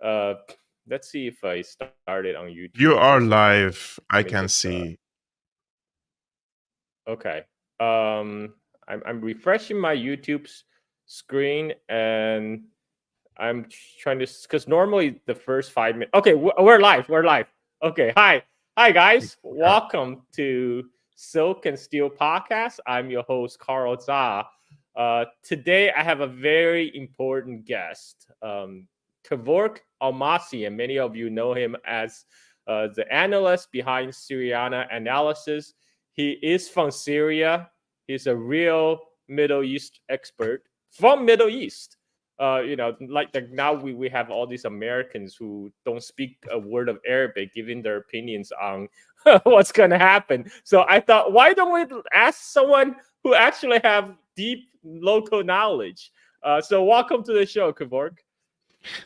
Uh, let's see if I started on YouTube You are first of all. live. I Let me can just see. okay. I'm refreshing my YouTube's screen and I'm trying to because normally the first 5 minutes. Okay, we're live. We're live. Okay, hi guys. Welcome to Silk and Steel podcast. I'm your host Carl Za. Today I have a very important guest, Kevork Almassian. Many of you know him as the analyst behind Syriana analysis. He is from Syria. He's a real Middle East expert from Middle East. Like now we have all these Americans who don't speak a word of Arabic, giving their opinions on what's going to happen. So I thought, why don't we ask someone who actually have deep local knowledge? So welcome to the show, Kevork.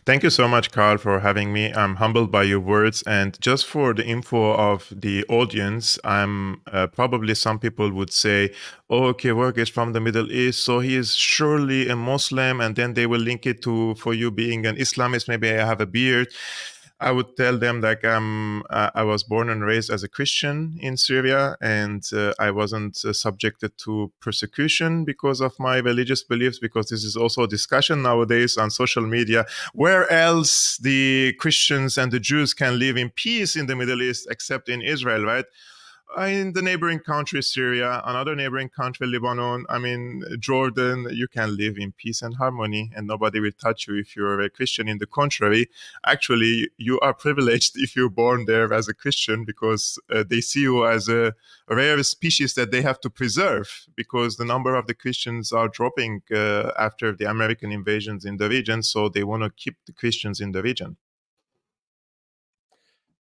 Thank you so much, Carl, for having me. I'm humbled by your words. And just for the info of the audience, I'm probably some people would say, oh, Kevork is from the Middle East, so he is surely a Muslim. And then they will link it to for you being an Islamist. Maybe I have a beard. I would tell them like I was born and raised as a Christian in Syria, and I wasn't subjected to persecution because of my religious beliefs. Because this is also a discussion nowadays on social media. Where else the Christians and the Jews can live in peace in the Middle East except in Israel, right? In the neighboring country, Syria, another neighboring country, Lebanon, Jordan, you can live in peace and harmony and nobody will touch you if you're a Christian. In the contrary, actually, you are privileged if you're born there as a Christian because they see you as a rare species that they have to preserve because the number of the Christians are dropping after the American invasions in the region. So they want to keep the Christians in the region.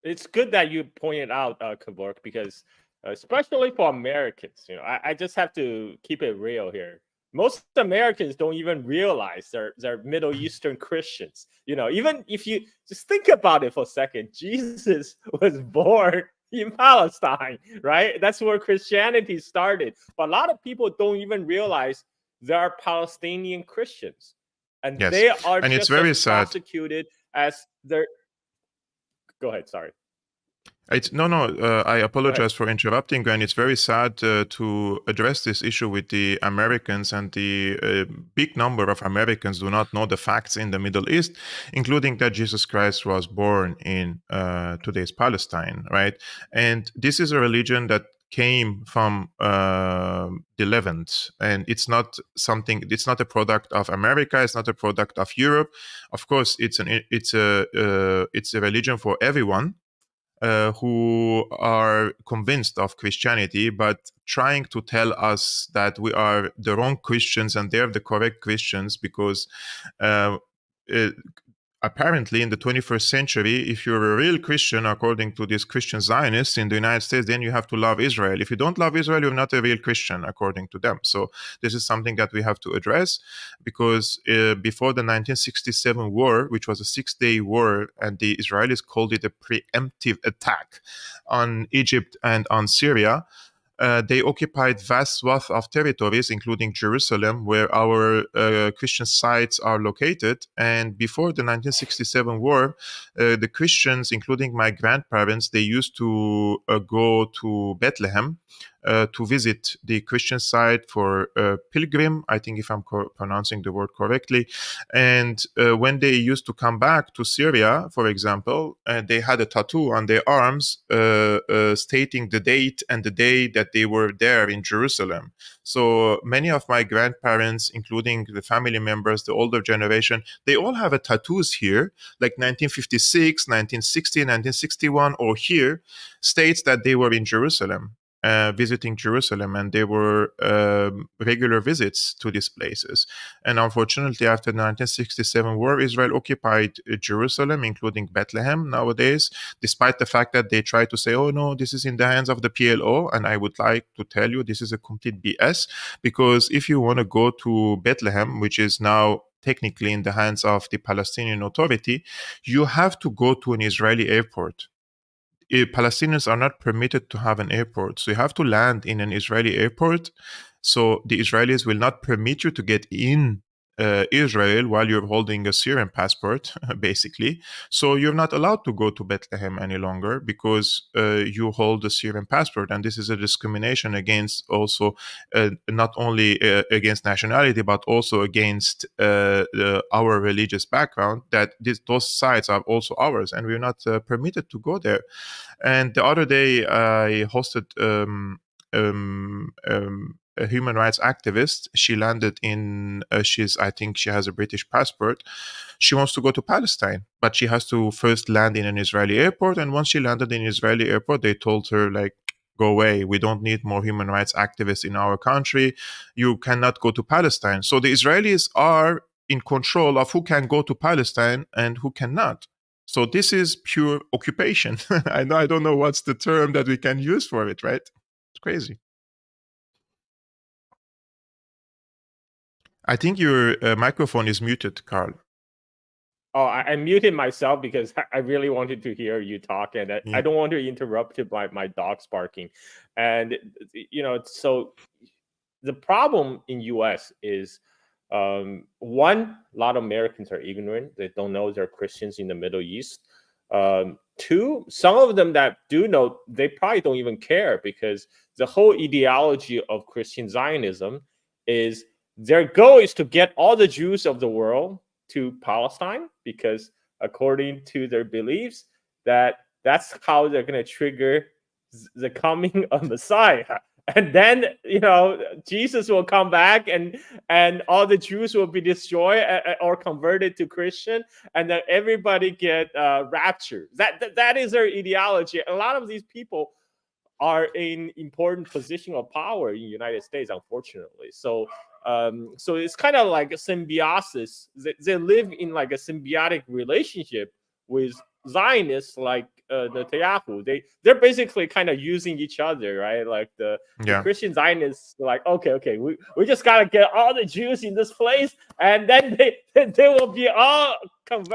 It's good that you pointed out Kevork, because especially for Americans, I just have to keep it real here. Most Americans don't even realize they're Middle Eastern Christians. Even if you just think about it for a second, Jesus was born in Palestine, right? That's where Christianity started. But a lot of people don't even realize there are Palestinian Christians, and Yes, they are and it's just as very sad. prosecuted as their. Go ahead. Sorry. I apologize for interrupting, and it's very sad to address this issue with the Americans, and the big number of Americans do not know the facts in the Middle East, including that Jesus Christ was born in today's Palestine, right? And this is a religion that came from the Levant, and it's not a product of America, it's not a product of Europe. Of course, it's a religion for everyone who are convinced of Christianity, but trying to tell us that we are the wrong Christians and they're the correct Christians because uh, uh, apparently in the 21st century, if you're a real Christian, according to these Christian Zionists in the United States, then you have to love Israel. If you don't love Israel, you're not a real Christian, according to them. So this is something that we have to address because before the 1967 war, which was a 6-day war, and the Israelis called it a preemptive attack on Egypt and on Syria, they occupied vast swath of territories, including Jerusalem, where our Christian sites are located. And before the 1967 war, the Christians, including my grandparents, they used to go to Bethlehem to visit the Christian site for pilgrim. I think if I'm pronouncing the word correctly. And when they used to come back to Syria, for example, they had a tattoo on their arms stating the date and the day that they were there in Jerusalem. So many of my grandparents, including the family members, the older generation, they all have a tattoos here, like 1956, 1960, 1961, or here, states that they were in Jerusalem. Visiting Jerusalem, and there were regular visits to these places. And unfortunately, after the 1967 war, Israel occupied Jerusalem, including Bethlehem nowadays, despite the fact that they try to say, oh no, this is in the hands of the PLO. And I would like to tell you this is a complete BS, because if you want to go to Bethlehem, which is now technically in the hands of the Palestinian Authority, you have to go to an Israeli airport. Palestinians are not permitted to have an airport. So you have to land in an Israeli airport. So the Israelis will not permit you to get in Israel while you're holding a Syrian passport, basically. So you're not allowed to go to Bethlehem any longer because you hold a Syrian passport, and this is a discrimination against also not only against nationality but also against our religious background. That those sites are also ours, and we're not permitted to go there. And the other day, I hosted. A human rights activist. She landed in. I think she has a British passport. She wants to go to Palestine, but she has to first land in an Israeli airport. And once she landed in an Israeli airport, they told her like, "Go away. We don't need more human rights activists in our country. You cannot go to Palestine." So the Israelis are in control of who can go to Palestine and who cannot. So this is pure occupation. I don't know what's the term that we can use for it, right? It's crazy. I think your microphone is muted, Carl. Oh, I muted myself because I really wanted to hear you talk, and I don't want to interrupt it by my dogs barking. And so the problem in U.S. is one, a lot of Americans are ignorant; they don't know they're Christians in the Middle East. Two, some of them that do know, they probably don't even care, because the whole ideology of Christian Zionism is their goal is to get all the Jews of the world to Palestine, because according to their beliefs, that's how they're going to trigger the coming of Messiah. And then Jesus will come back, and all the Jews will be destroyed or converted to Christian, and then everybody get raptured. That is their ideology. A lot of these people are in important position of power in the United States, unfortunately. So it's kind of like a symbiosis. They live in like a symbiotic relationship with Zionists, like Netanyahu. They're basically kind of using each other, right? Like the Christian Zionists, like, okay, we just gotta get all the Jews in this place, and then they will be all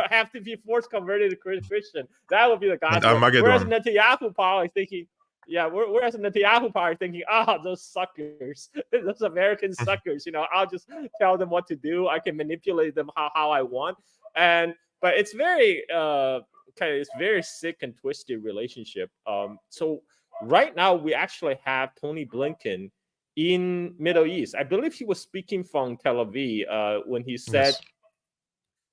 have to be forced converted to Christian. That would be the gospel. Whereas Netanyahu power is thinking. Yeah, whereas Netanyahu power thinking, those suckers, those American suckers, I'll just tell them what to do. I can manipulate them how I want. But it's very it's very sick and twisted relationship. So right now we actually have Tony Blinken in Middle East. I believe he was speaking from Tel Aviv when he said,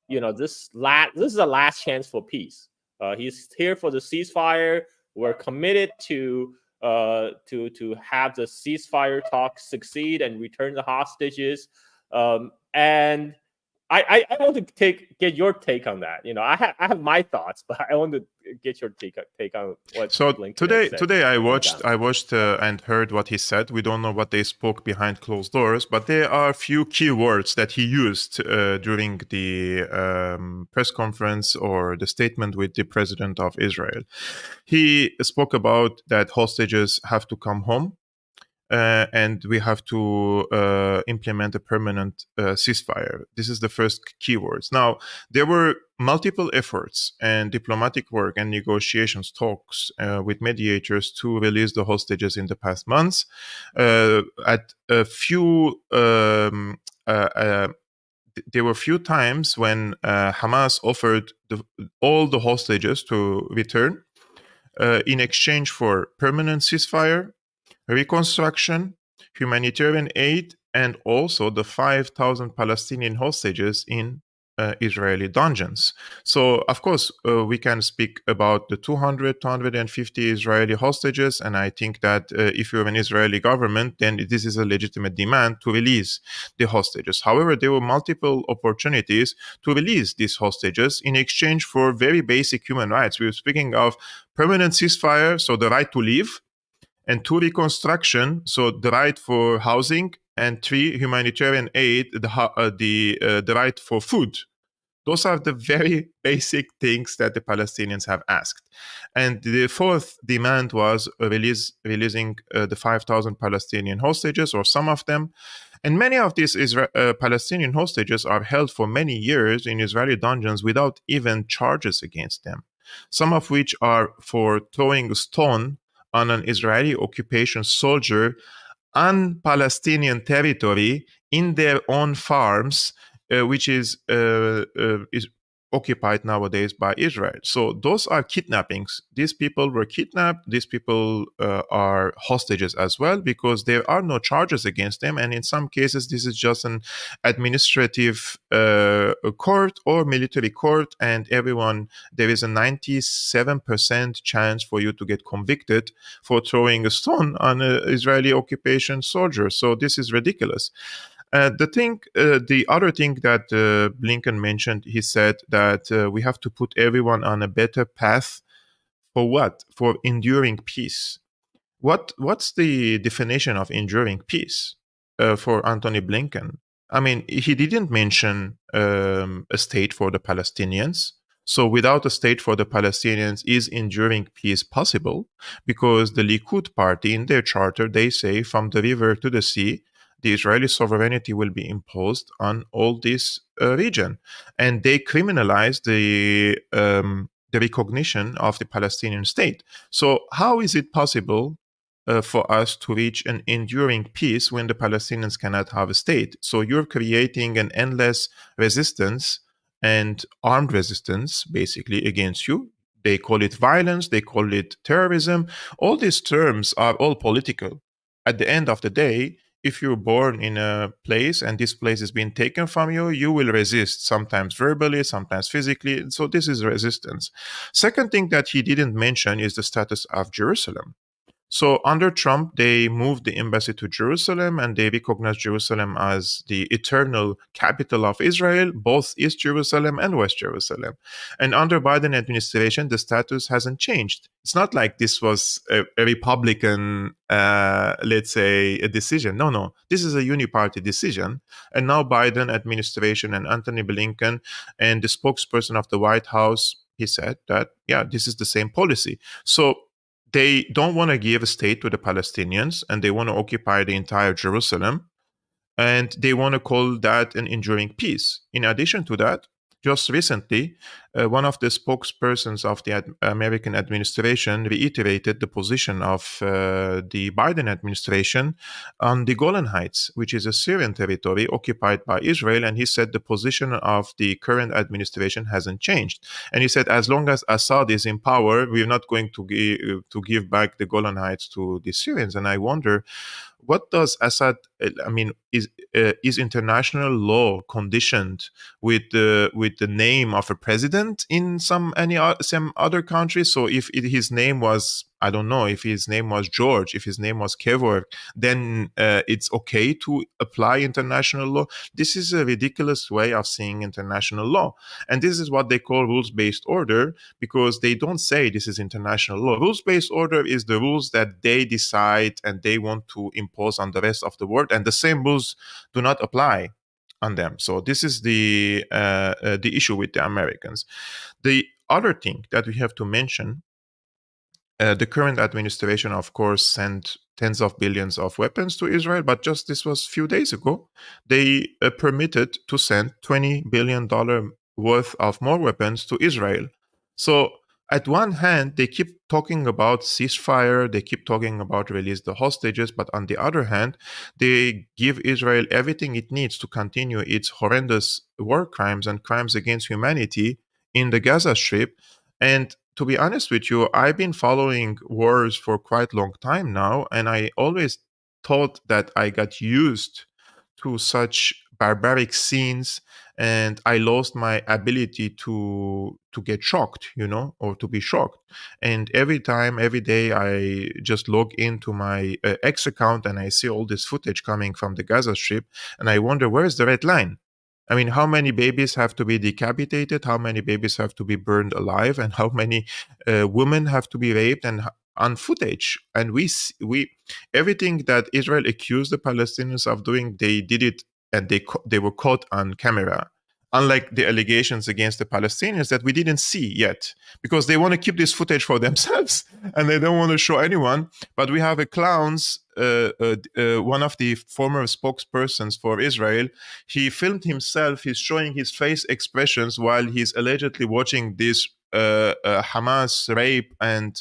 this is the last chance for peace. He's here for the ceasefire. We're committed to have the ceasefire talks succeed and return the hostages. And I want to get your take on that. I have my thoughts, but I want to get your take on what. So Blinken today I watched and heard what he said. We don't know what they spoke behind closed doors, but there are a few key words that he used during the press conference or the statement with the president of Israel. He spoke about that hostages have to come home. And we have to implement a permanent ceasefire. This is the first keywords. Now, there were multiple efforts and diplomatic work and negotiations, talks with mediators to release the hostages in the past months. At a few, there were few times when Hamas offered all the hostages to return in exchange for permanent ceasefire, reconstruction, humanitarian aid, and also the 5,000 Palestinian hostages in Israeli dungeons. So, of course, we can speak about the 200, 250 Israeli hostages, and I think that if you're an Israeli government, then this is a legitimate demand to release the hostages. However, there were multiple opportunities to release these hostages in exchange for very basic human rights. We were speaking of permanent ceasefire, so the right to live, and 2, reconstruction, so the right for housing, and 3, humanitarian aid, the right for food. Those are the very basic things that the Palestinians have asked. And the 4th demand was releasing the 5,000 Palestinian hostages, or some of them. And many of these Palestinian hostages are held for many years in Israeli dungeons without even charges against them, some of which are for throwing a stone on an Israeli occupation soldier on Palestinian territory in their own farms which is occupied nowadays by Israel. So those are kidnappings. These people were kidnapped. These people are hostages as well, because there are no charges against them. And in some cases, this is just an administrative court or military court, and there is a 97% chance for you to get convicted for throwing a stone on an Israeli occupation soldier. So this is ridiculous. The other thing that Blinken mentioned, he said that we have to put everyone on a better path. For what? For enduring peace. What's the definition of enduring peace for Antony Blinken? I mean, he didn't mention a state for the Palestinians. So without a state for the Palestinians, is enduring peace possible? Because the Likud party, in their charter, they say from the river to the sea, the Israeli sovereignty will be imposed on all this region. And they criminalize the recognition of the Palestinian state. So how is it possible for us to reach an enduring peace when the Palestinians cannot have a state? So you're creating an endless resistance and armed resistance, basically, against you. They call it violence, they call it terrorism. All these terms are all political. At the end of the day, if you're born in a place and this place is being taken from you, you will resist, sometimes verbally, sometimes physically. So this is resistance. Second thing that he didn't mention is the status of Jerusalem. So under Trump, they moved the embassy to Jerusalem, and they recognized Jerusalem as the eternal capital of Israel, both East Jerusalem and West Jerusalem. And under Biden administration, the status hasn't changed. It's not like this was a Republican, let's say, a decision. No. This is a uniparty decision. And now Biden administration and Antony Blinken and the spokesperson of the White House, he said that, yeah, this is the same policy. So they don't want to give a state to the Palestinians, and they want to occupy the entire Jerusalem, and they want to call that an enduring peace. In addition to that, just recently, one of the spokespersons of the American administration reiterated the position of the Biden administration on the Golan Heights, which is a Syrian territory occupied by Israel. And he said the position of the current administration hasn't changed. And he said, as long as Assad is in power, we're not going to give back the Golan Heights to the Syrians. And I wonder, what does Assad? I mean, is international law conditioned with the name of a president in some other countries? So if his name was, I don't know, if his name was George, if his name was Kevork, then it's okay to apply international law. This is a ridiculous way of seeing international law, and this is what they call rules-based order, because they don't say this is international law. Rules-based order is the rules that they decide and they want to impose on the rest of the world, and the same rules do not apply on them. So this is the issue with the Americans. The other thing that we have to mention, the current administration, of course, sent tens of billions of weapons to Israel, but just this was a few days ago, they permitted to send $20 billion worth of more weapons to Israel. So at one hand, they keep talking about ceasefire, they keep talking about release the hostages, but on the other hand, they give Israel everything it needs to continue its horrendous war crimes and crimes against humanity in the Gaza Strip. And to be honest with you, I've been following wars for quite a long time now, and I always thought that I got used to such barbaric scenes, and I lost my ability to get shocked, or to be shocked. And every day, I just log into my X account and I see all this footage coming from the Gaza Strip, and I wonder, where is the red line? I mean, how many babies have to be decapitated? How many babies have to be burned alive? And how many women have to be raped? And on footage, and we everything that Israel accused the Palestinians of doing, they did it, and they were caught on camera. Unlike the allegations against the Palestinians that we didn't see yet, because they want to keep this footage for themselves and they don't want to show anyone. But we have a clowns, one of the former spokespersons for Israel, he filmed himself, he's showing his face expressions while he's allegedly watching this Hamas rape and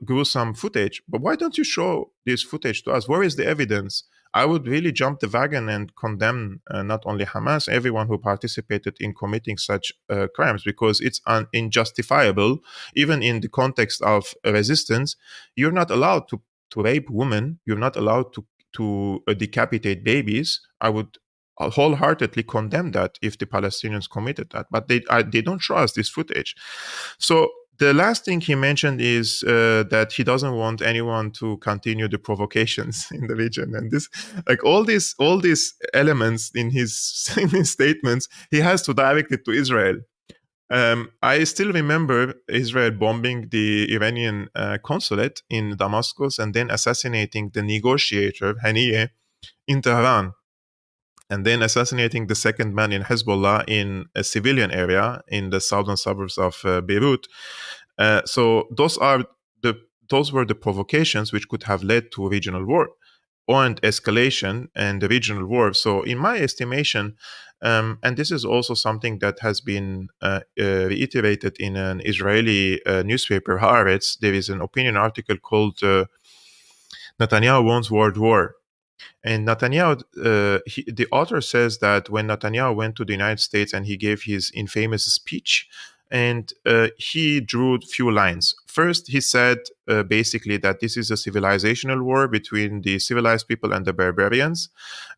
gruesome footage. But why don't you show this footage to us? Where is the evidence? I would really jump the wagon and condemn not only Hamas, everyone who participated in committing such crimes, because it's unjustifiable. Even in the context of resistance, you're not allowed to rape women. You're not allowed to decapitate babies. I would wholeheartedly condemn that if the Palestinians committed that, but they don't show us this footage. So the last thing he mentioned is that he doesn't want anyone to continue the provocations in the region, and this, like all these elements in his in his statements, he has to direct it to Israel. I still remember Israel bombing the Iranian consulate in Damascus and then assassinating the negotiator Haniyeh in Tehran, and then assassinating the second man in Hezbollah in a civilian area in the southern suburbs of Beirut. So those were the provocations which could have led to a regional war and escalation and the regional war. So in my estimation, and this is also something that has been reiterated in an Israeli newspaper, Haaretz, there is an opinion article called Netanyahu Wants World War. And Netanyahu, the author says that when Netanyahu went to the United States and he gave his infamous speech, and he drew few lines. First, he said basically that this is a civilizational war between the civilized people and the barbarians,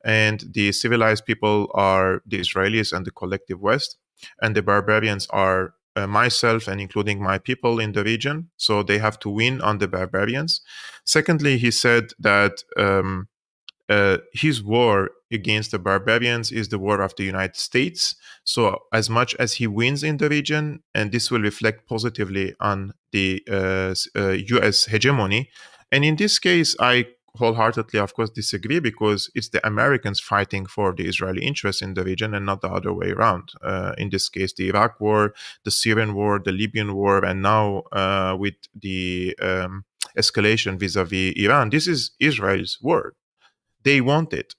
and the civilized people are the Israelis and the collective West, and the barbarians are myself and including my people in the region. So they have to win on the barbarians. Secondly, he said that his war against the barbarians is the war of the United States. So as much as he wins in the region, and this will reflect positively on the US hegemony. And in this case, I wholeheartedly, of course, disagree, because it's the Americans fighting for the Israeli interests in the region and not the other way around. In this case, the Iraq war, the Syrian war, the Libyan war, and now with the escalation vis-a-vis Iran, this is Israel's war. They want it.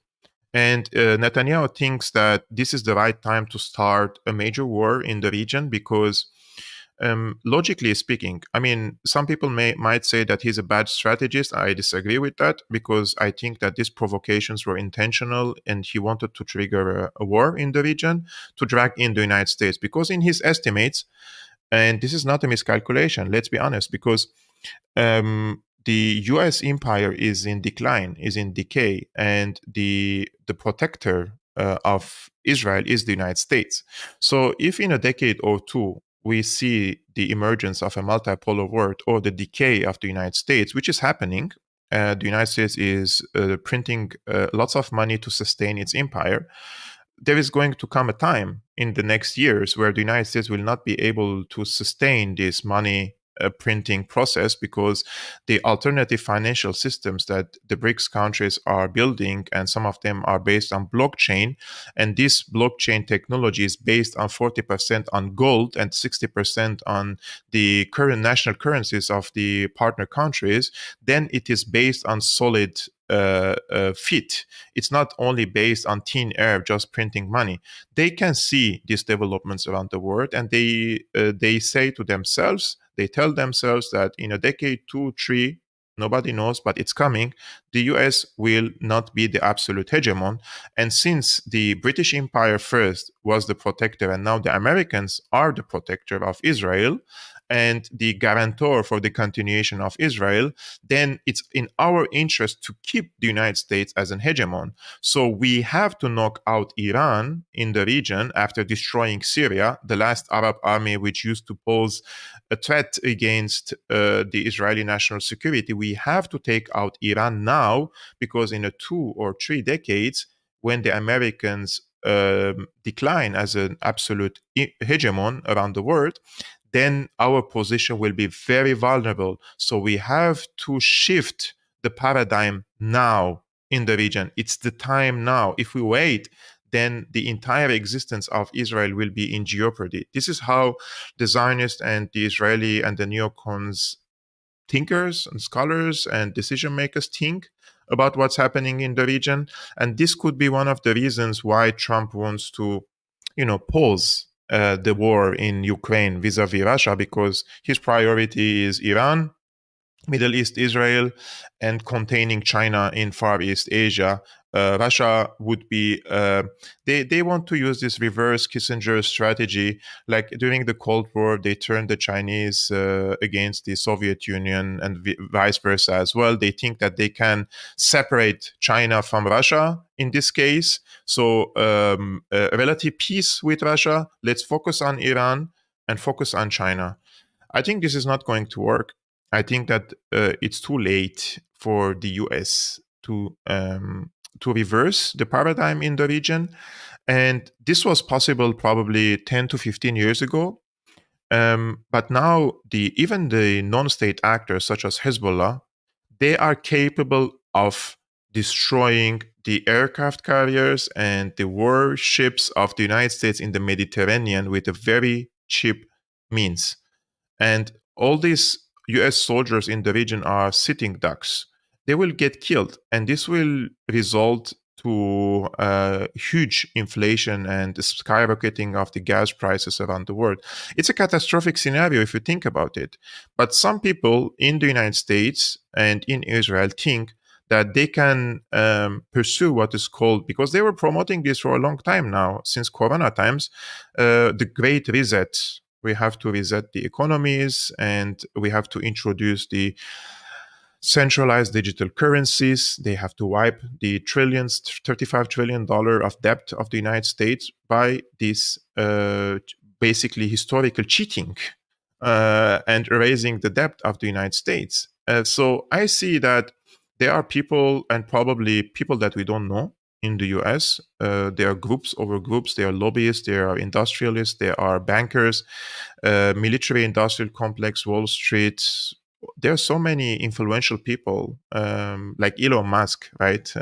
And Netanyahu thinks that this is the right time to start a major war in the region because, logically speaking, I mean, some people might say that he's a bad strategist. I disagree with that, because I think that these provocations were intentional and he wanted to trigger a war in the region to drag in the United States. Because in his estimates, and this is not a miscalculation, let's be honest, because the U.S. empire is in decline, is in decay, and the protector of Israel is the United States. So if in a decade or two we see the emergence of a multipolar world or the decay of the United States, which is happening, the United States is printing lots of money to sustain its empire. There is going to come a time in the next years where the United States will not be able to sustain this money printing process, because the alternative financial systems that the BRICS countries are building, and some of them are based on blockchain, and this blockchain technology is based on 40% on gold and 60% on the current national currencies of the partner countries, then it is based on solid fit. It's not only based on thin air, just printing money. They can see these developments around the world, and they say to themselves, they tell themselves that in a decade, 2, 3, nobody knows, but it's coming, the US will not be the absolute hegemon. And since the British Empire first was the protector, and now the Americans are the protector of Israel, and the guarantor for the continuation of Israel, then it's in our interest to keep the United States as an hegemon. So we have to knock out Iran in the region after destroying Syria, the last Arab army which used to pose a threat against the Israeli national security. We have to take out Iran now, because in a 2 or 3 decades, when the Americans decline as an absolute hegemon around the world, then our position will be very vulnerable. So we have to shift the paradigm now in the region. It's the time now. If we wait, then the entire existence of Israel will be in jeopardy. This is how the Zionists and the Israeli and the neocons thinkers and scholars and decision makers think about what's happening in the region. And this could be one of the reasons why Trump wants to, pause the war in Ukraine vis-a-vis Russia, because his priority is Iran, Middle East, Israel, and containing China in Far East Asia, Russia would be they want to use this reverse Kissinger strategy. Like during the Cold War, they turned the Chinese against the Soviet Union and vice versa as well. They think that they can separate China from Russia in this case. So relative peace with Russia. Let's focus on Iran and focus on China. I think this is not going to work. I think that it's too late for the US to reverse the paradigm in the region. And this was possible probably 10 to 15 years ago. But now even the non-state actors such as Hezbollah, they are capable of destroying the aircraft carriers and the warships of the United States in the Mediterranean with a very cheap means. And all these US soldiers in the region are sitting ducks. They will get killed, and this will result to huge inflation and skyrocketing of the gas prices around the world. It's a catastrophic scenario if you think about it. But some people in the United States and in Israel think that they can pursue what is called, because they were promoting this for a long time now, since Corona times, the Great Reset. We have to reset the economies, and we have to introduce the centralized digital currencies. They have to wipe the trillions, $35 trillion of debt of the United States by this basically historical cheating and erasing the debt of the United States. So I see that there are people, and probably people that we don't know in the US. There are groups over groups. There are lobbyists. There are industrialists. There are bankers, military industrial complex, Wall Street. There are so many influential people like Elon Musk, right?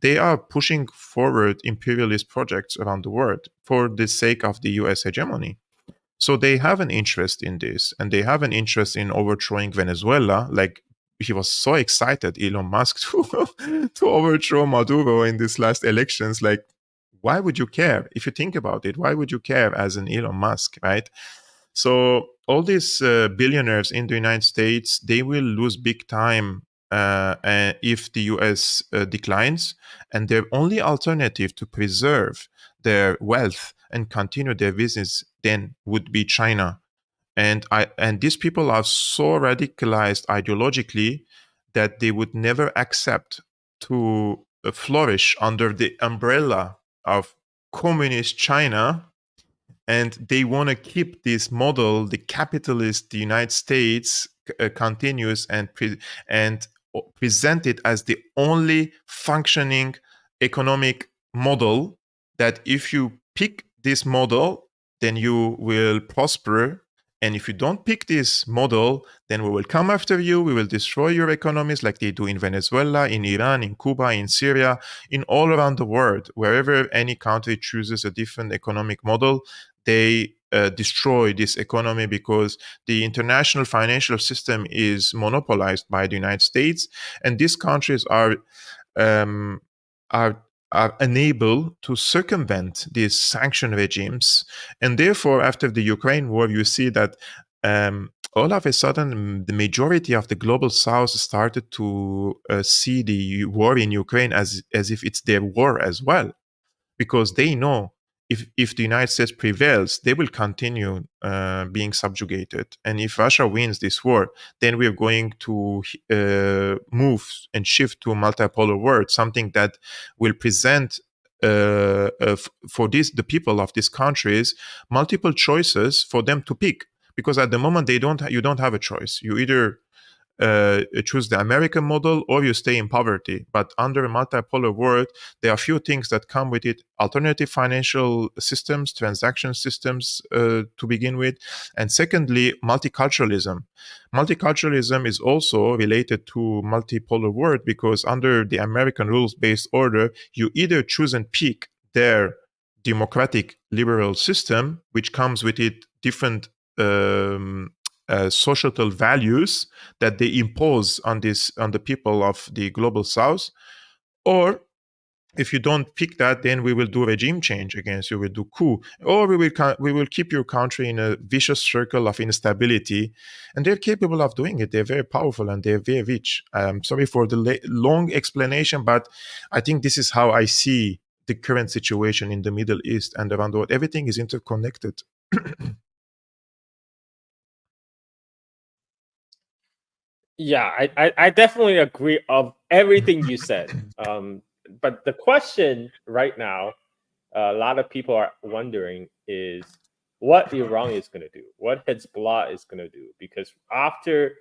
They are pushing forward imperialist projects around the world for the sake of the US hegemony. So they have an interest in this, and they have an interest in overthrowing Venezuela. Like, he was so excited, Elon Musk, to overthrow Maduro in these last elections. Like, why would you care? If you think about it, why would you care as an Elon Musk, right? So all these billionaires in the United States, they will lose big time if the US declines, and their only alternative to preserve their wealth and continue their business then would be China. And these people are so radicalized ideologically that they would never accept to flourish under the umbrella of communist China. And they want to keep this model, the capitalist, the United States continues and present it as the only functioning economic model, that if you pick this model, then you will prosper. And if you don't pick this model, then we will come after you. We will destroy your economies like they do in Venezuela, in Iran, in Cuba, in Syria, in all around the world. Wherever any country chooses a different economic model, they destroy this economy, because the international financial system is monopolized by the United States, and these countries are unable to circumvent these sanction regimes. And therefore, after the Ukraine war, you see that all of a sudden, the majority of the global South started to see the war in Ukraine as if it's their war as well, because they know if the United States prevails, they will continue being subjugated. And if Russia wins this war, then we're going to move and shift to a multipolar world, something that will present for the people of these countries multiple choices for them to pick. Because at the moment, you don't have a choice. You either choose the American model or you stay in poverty. But under a multipolar world, there are few things that come with it: alternative financial systems, transaction systems to begin with, and secondly, multiculturalism. Multiculturalism is also related to multipolar world, because under the American rules-based order, you either choose and pick their democratic liberal system, which comes with it different societal values that they impose on the people of the global South, or if you don't pick that, then we will do regime change against you, we'll do coup, or we will keep your country in a vicious circle of instability. And they're capable of doing it. They're very powerful and they're very rich. Sorry for the long explanation, but I think this is how I see the current situation in the Middle East and around the world. Everything is interconnected. Yeah, I definitely agree of everything you said. But the question right now, a lot of people are wondering is what Iran is going to do, what Hezbollah is going to do, because after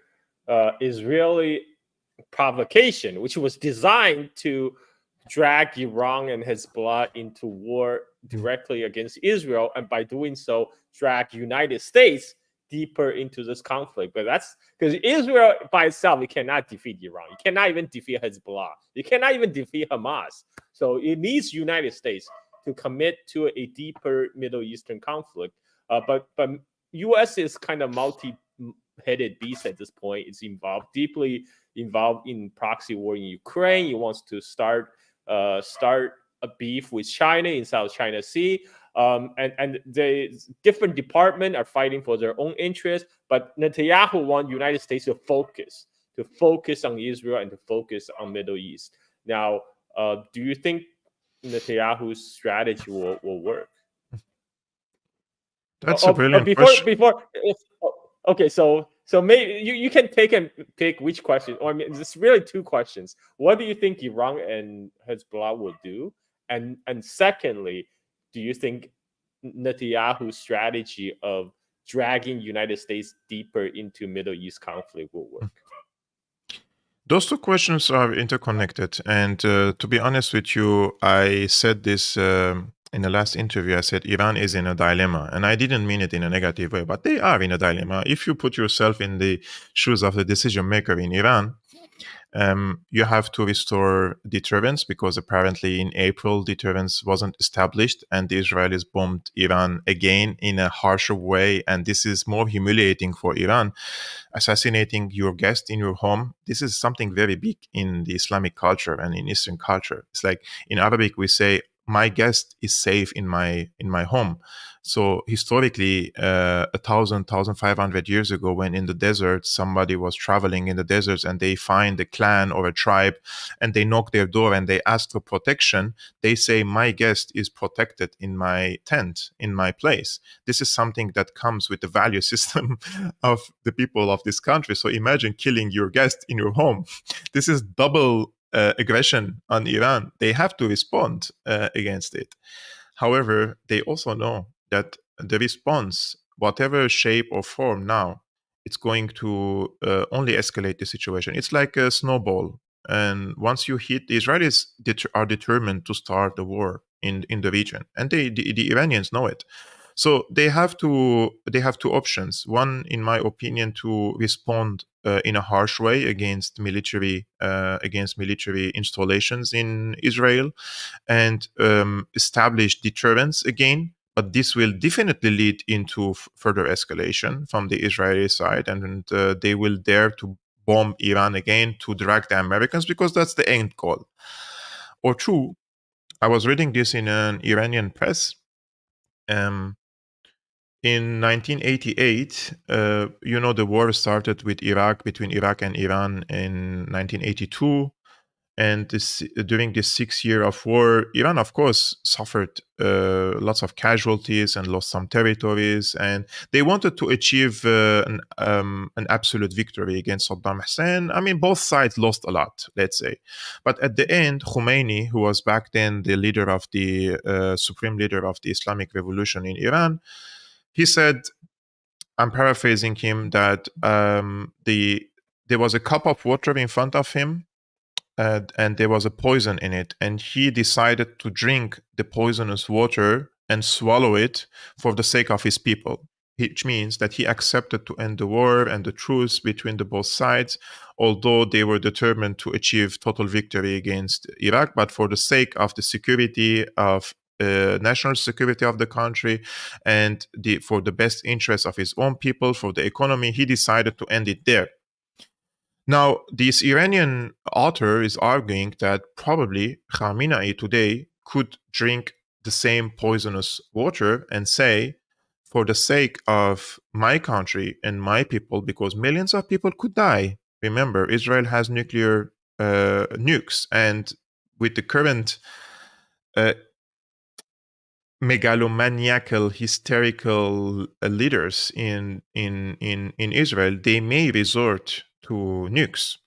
Israeli provocation, which was designed to drag Iran and Hezbollah into war directly against Israel, and by doing so, drag United States deeper into this conflict. But that's because Israel by itself, it cannot defeat Iran. You cannot even defeat Hezbollah. You cannot even defeat Hamas. So it needs United States to commit to a deeper Middle Eastern conflict. But U.S. is kind of multi-headed beast at this point. It's deeply involved in proxy war in Ukraine. He wants to start a beef with China in South China Sea. And the different departments are fighting for their own interests. But Netanyahu wants United States to focus on Israel and to focus on Middle East. Now, do you think Netanyahu's strategy will work? That's a brilliant question. Okay, so maybe you can take which question, or I mean, it's really two questions. What do you think Iran and Hezbollah will do, and secondly, do you think Netanyahu's strategy of dragging United States deeper into Middle East conflict will work? Those two questions are interconnected. And to be honest with you, I said this in the last interview. I said Iran is in a dilemma. And I didn't mean it in a negative way, but they are in a dilemma. If you put yourself in the shoes of the decision maker in Iran, you have to restore deterrence, because apparently in April deterrence wasn't established and the Israelis bombed Iran again in a harsher way. And this is more humiliating for Iran. Assassinating your guest in your home, this is something very big in the Islamic culture and in Eastern culture. It's like in Arabic we say, my guest is safe in my home. So historically, 1,500 years ago, when in the desert, somebody was traveling in the deserts and they find a clan or a tribe and they knock their door and they ask for protection, they say, my guest is protected in my tent, in my place. This is something that comes with the value system of the people of this country. So imagine killing your guest in your home. This is double aggression on Iran. They have to respond against it. However, they also know that the response, whatever shape or form now, it's going to only escalate the situation. It's like a snowball. And once you hit, the Israelis are determined to start the war in the region. And the Iranians know it. So they have two options. One, in my opinion, to respond in a harsh way against military installations in Israel, and establish deterrence again. But this will definitely lead into further escalation from the Israeli side, and they will dare to bomb Iran again to drag the Americans, because that's the end goal. Or two, I was reading this in an Iranian press. In 1988, the war started with between Iraq and Iran in 1982. And during this 6 year of war, Iran, of course, suffered lots of casualties and lost some territories. And they wanted to achieve an absolute victory against Saddam Hussein. I mean, both sides lost a lot, let's say. But at the end, Khomeini, who was back then the leader of the supreme leader of the Islamic Revolution in Iran, he said, I'm paraphrasing him, that there was a cup of water in front of him, and there was a poison in it, and he decided to drink the poisonous water and swallow it for the sake of his people, which means that he accepted to end the war and the truce between the both sides, although they were determined to achieve total victory against Iraq. But for the sake of the security of national security of the country, and for the best interest of his own people, for the economy, he decided to end it there. Now, this Iranian author is arguing that probably Khamenei today could drink the same poisonous water and say, for the sake of my country and my people, because millions of people could die. Remember, Israel has nuclear nukes, and with the current uh, megalomaniacal, hysterical leaders in Israel, they may resort to nukes.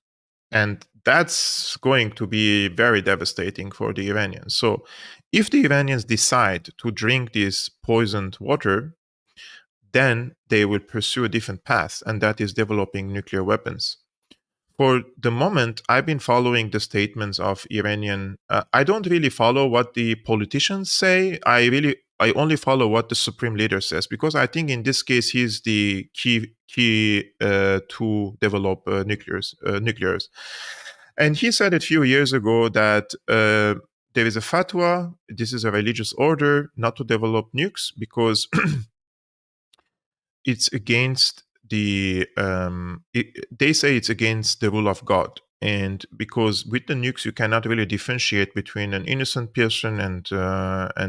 And that's going to be very devastating for the Iranians. So, if the Iranians decide to drink this poisoned water, then they will pursue a different path, and that is developing nuclear weapons. For the moment, I've been following the statements of Iranian. I don't really follow what the politicians say. I only follow what the supreme leader says, because I think in this case he's the key to develop nuclears. And he said a few years ago that there is a fatwa. This is a religious order not to develop nukes because it's against they say it's against the rule of God. And because with the nukes you cannot really differentiate between an innocent person and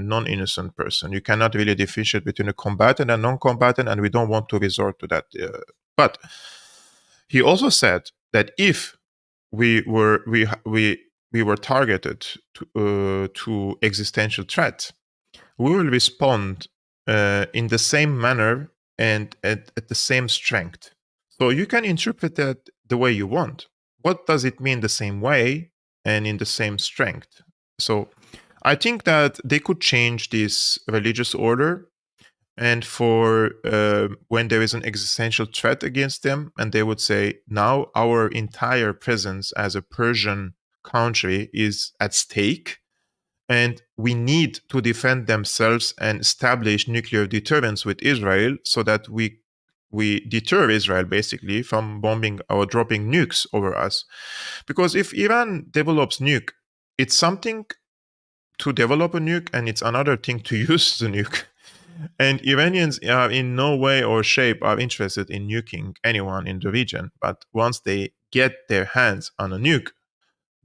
non-innocent person. You cannot really differentiate between a combatant and non-combatant, and we don't want to resort to that. But he also said that if we were targeted to existential threat, we will respond in the same manner and at the same strength. So you can interpret that the way you want. What does it mean the same way and in the same strength? So I think that they could change this religious order, and for when there is an existential threat against them, and they would say, now our entire presence as a Persian country is at stake, and we need to defend themselves and establish nuclear deterrence with Israel so that we deter Israel basically from bombing or dropping nukes over us. Because if Iran develops nuke, it's something to develop a nuke and it's another thing to use the nuke. And Iranians are in no way or shape are interested in nuking anyone in the region. But once they get their hands on a nuke,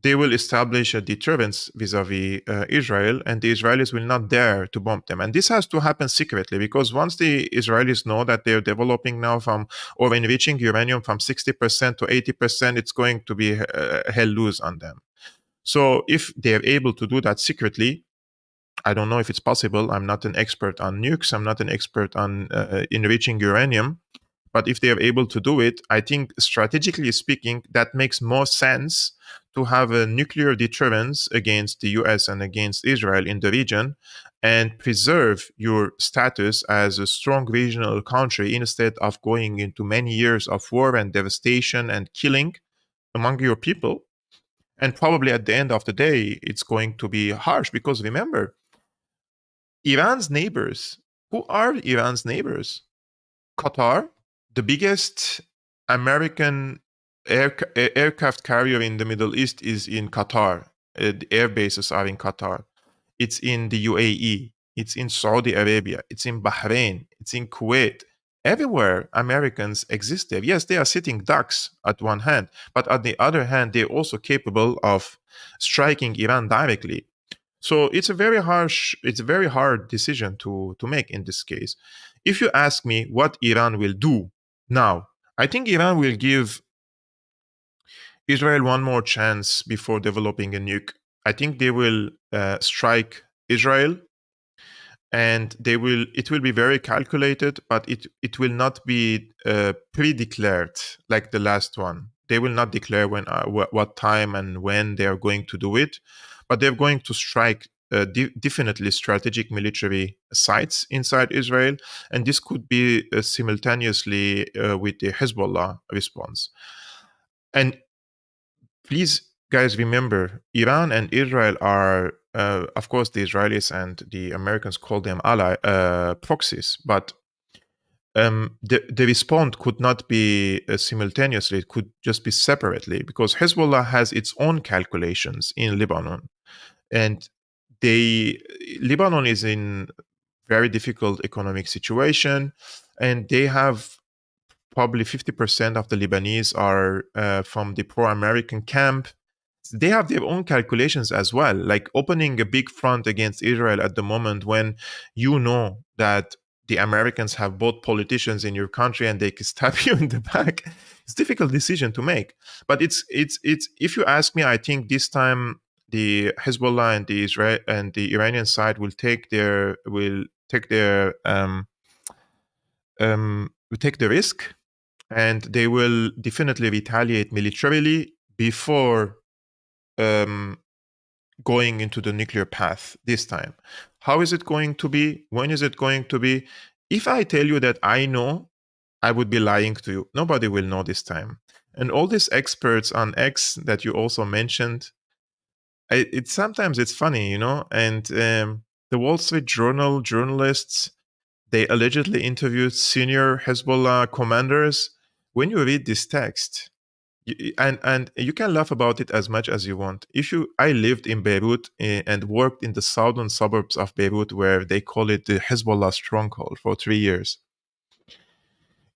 they will establish a deterrence vis-a-vis Israel, and the Israelis will not dare to bomb them. And this has to happen secretly, because once the Israelis know that they're developing now from or enriching uranium from 60% to 80%, it's going to be hell loose on them. So if they're able to do that secretly, I don't know if it's possible. I'm not an expert on nukes. I'm not an expert on enriching uranium. But if they are able to do it, I think strategically speaking, that makes more sense to have a nuclear deterrence against the US and against Israel in the region and preserve your status as a strong regional country instead of going into many years of war and devastation and killing among your people. And probably at the end of the day, it's going to be harsh because remember, Iran's neighbors, who are Iran's neighbors? Qatar, the biggest American aircraft carrier in the Middle East, is in Qatar. The air bases are in Qatar. It's in the UAE. It's in Saudi Arabia. It's in Bahrain. It's in Kuwait. Everywhere Americans exist there. Yes, they are sitting ducks at one hand, but on the other hand, they're also capable of striking Iran directly. So it's a very hard decision to make in this case. If you ask me what Iran will do now, I think Iran will give Israel one more chance before developing a nuke. I think they will strike Israel, and it will be very calculated, but it will not be pre-declared like the last one. They will not declare when what time and when they are going to do it, but they're going to strike definitely strategic military sites inside Israel, and this could be simultaneously with the Hezbollah response. And please, guys, remember, Iran and Israel are, of course, the Israelis and the Americans call them proxies, but the response could not be simultaneously, it could just be separately, because Hezbollah has its own calculations in Lebanon. And Lebanon is in very difficult economic situation, and they have probably 50% of the Lebanese are from the pro-American camp. They have their own calculations as well, like opening a big front against Israel at the moment when you know that the Americans have both politicians in your country and they can stab you in the back. It's a difficult decision to make. But it's if you ask me, I think this time the Hezbollah and the Israel and the Iranian side will take their will take the risk, and they will definitely retaliate militarily before um, going into the nuclear path this time. How is it going to be? When is it going to be? If I tell you that I know, I would be lying to you. Nobody will know this time. And all these experts on X that you also mentioned, sometimes it's funny, And the Wall Street Journal journalists, they allegedly interviewed senior Hezbollah commanders. When you read this text, and you can laugh about it as much as you want. I lived in Beirut and worked in the southern suburbs of Beirut, where they call it the Hezbollah stronghold, for 3 years.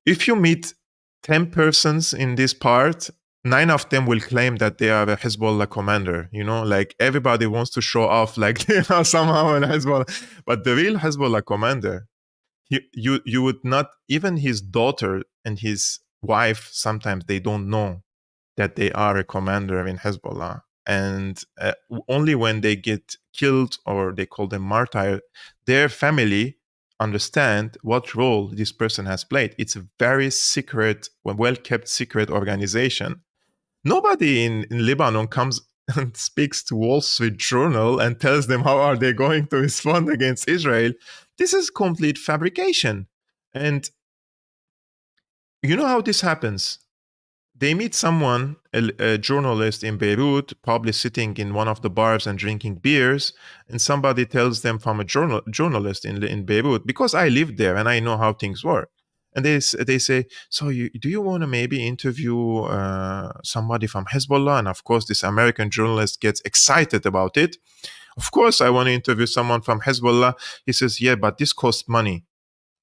If you meet 10 persons in this part, 9 of them will claim that they are a Hezbollah commander. Like everybody wants to show off like they are somehow a Hezbollah. But the real Hezbollah commander, you would not, even his daughter and his wife, sometimes they don't know that they are a commander in Hezbollah. And only when they get killed, or they call them martyr, their family understand what role this person has played. It's a very secret, well-kept secret organization. Nobody in Lebanon comes and speaks to Wall Street Journal and tells them how are they going to respond against Israel. This is complete fabrication. And you know how this happens? They meet someone, a journalist in Beirut, probably sitting in one of the bars and drinking beers, and somebody tells them from a journalist in Beirut, because I lived there and I know how things work. And they say, so do you want to maybe interview somebody from Hezbollah? And of course, this American journalist gets excited about it. Of course, I want to interview someone from Hezbollah. He says, yeah, but this costs money.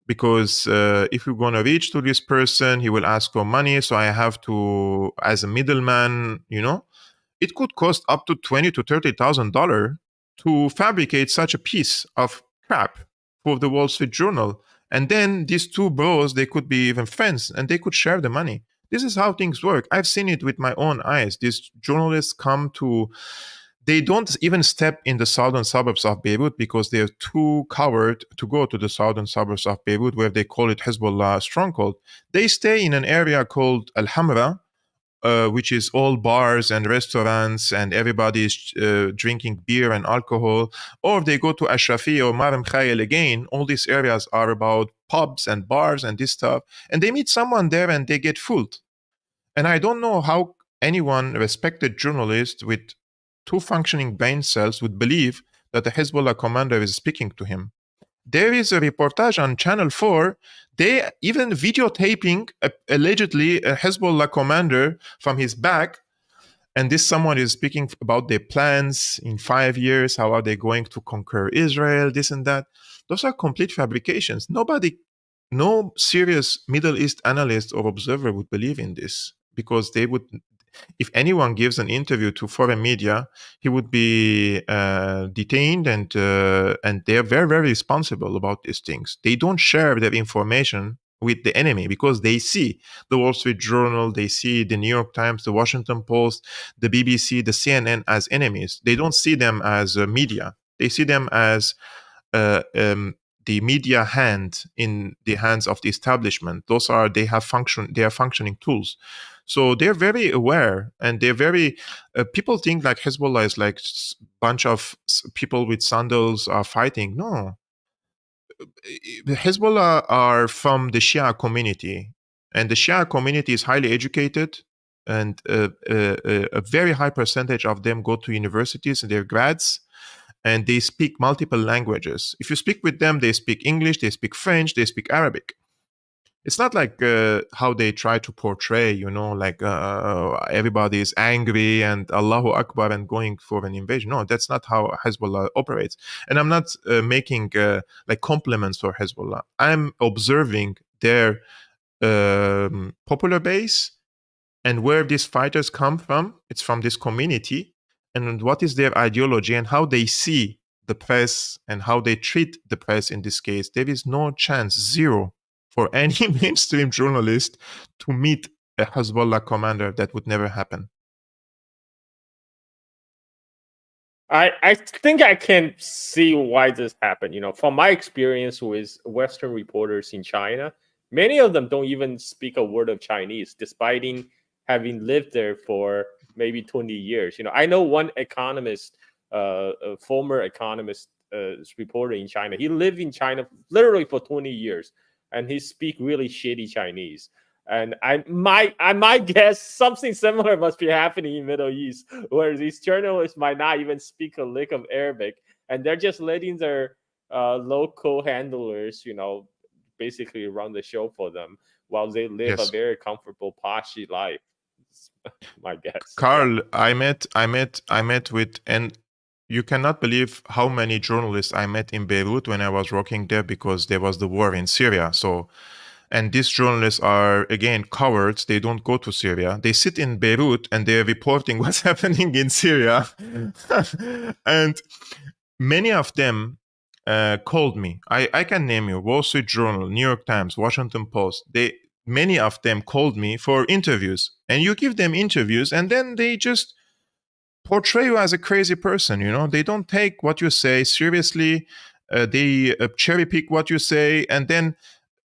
Because if you're going to reach to this person, he will ask for money. So I have to, as a middleman, it could cost up to $20,000 to $30,000 to fabricate such a piece of crap for the Wall Street Journal. And then these two bros, they could be even friends and they could share the money. This is how things work. I've seen it with my own eyes. These journalists they don't even step in the southern suburbs of Beirut because they're too coward to go to the southern suburbs of Beirut, where they call it Hezbollah stronghold. They stay in an area called Al Hamra, which is all bars and restaurants, and everybody is drinking beer and alcohol. Or they go to Ashrafi or Maram Khayel again. All these areas are about pubs and bars and this stuff. And they meet someone there and they get fooled. And I don't know how anyone, respected journalist with 2 functioning brain cells, would believe that the Hezbollah commander is speaking to him. There is a reportage on Channel 4. They even videotaping allegedly a Hezbollah commander from his back. And this someone is speaking about their plans in 5 years. How are they going to conquer Israel? This and that. Those are complete fabrications. No serious Middle East analyst or observer would believe in this, because they would, if anyone gives an interview to foreign media, he would be detained, and they're very, very responsible about these things. They don't share their information with the enemy because they see the Wall Street Journal, they see the New York Times, the Washington Post, the BBC, the CNN as enemies. They don't see them as media. They see them as the media hand in the hands of the establishment. They are functioning tools. So they're very aware, and they're very. People think like Hezbollah is like a bunch of people with sandals are fighting. No, the Hezbollah are from the Shia community, and the Shia community is highly educated, and a very high percentage of them go to universities and they're grads, and they speak multiple languages. If you speak with them, they speak English, they speak French, they speak Arabic. It's not like how they try to portray, like everybody is angry and Allahu Akbar and going for an invasion. No, that's not how Hezbollah operates. And I'm not making like compliments for Hezbollah. I'm observing their popular base, and where these fighters come from. It's from this community, and what is their ideology and how they see the press and how they treat the press in this case. There is no chance, zero, for any mainstream journalist to meet a Hezbollah commander. That would never happen. I think I can see why this happened. From my experience with Western reporters in China, many of them don't even speak a word of Chinese, despite having lived there for maybe 20 years. I know one economist, a former economist reporter in China. He lived in China literally for 20 years, and he speak really shitty Chinese. And I might guess something similar must be happening in Middle East, where these journalists might not even speak a lick of Arabic, and they're just letting their local handlers, basically run the show for them while they live a Yes. very comfortable, poshy life. My guess. Carl, I met with, and you cannot believe how many journalists I met in Beirut when I was working there, because there was the war in Syria. So, and these journalists are, again, cowards. They don't go to Syria. They sit in Beirut and they're reporting what's happening in Syria. And many of them called me. I can name you: Wall Street Journal, New York Times, Washington Post. Many of them called me for interviews, and you give them interviews, and then they just portray you as a crazy person. They don't take what you say seriously. They cherry pick what you say, and then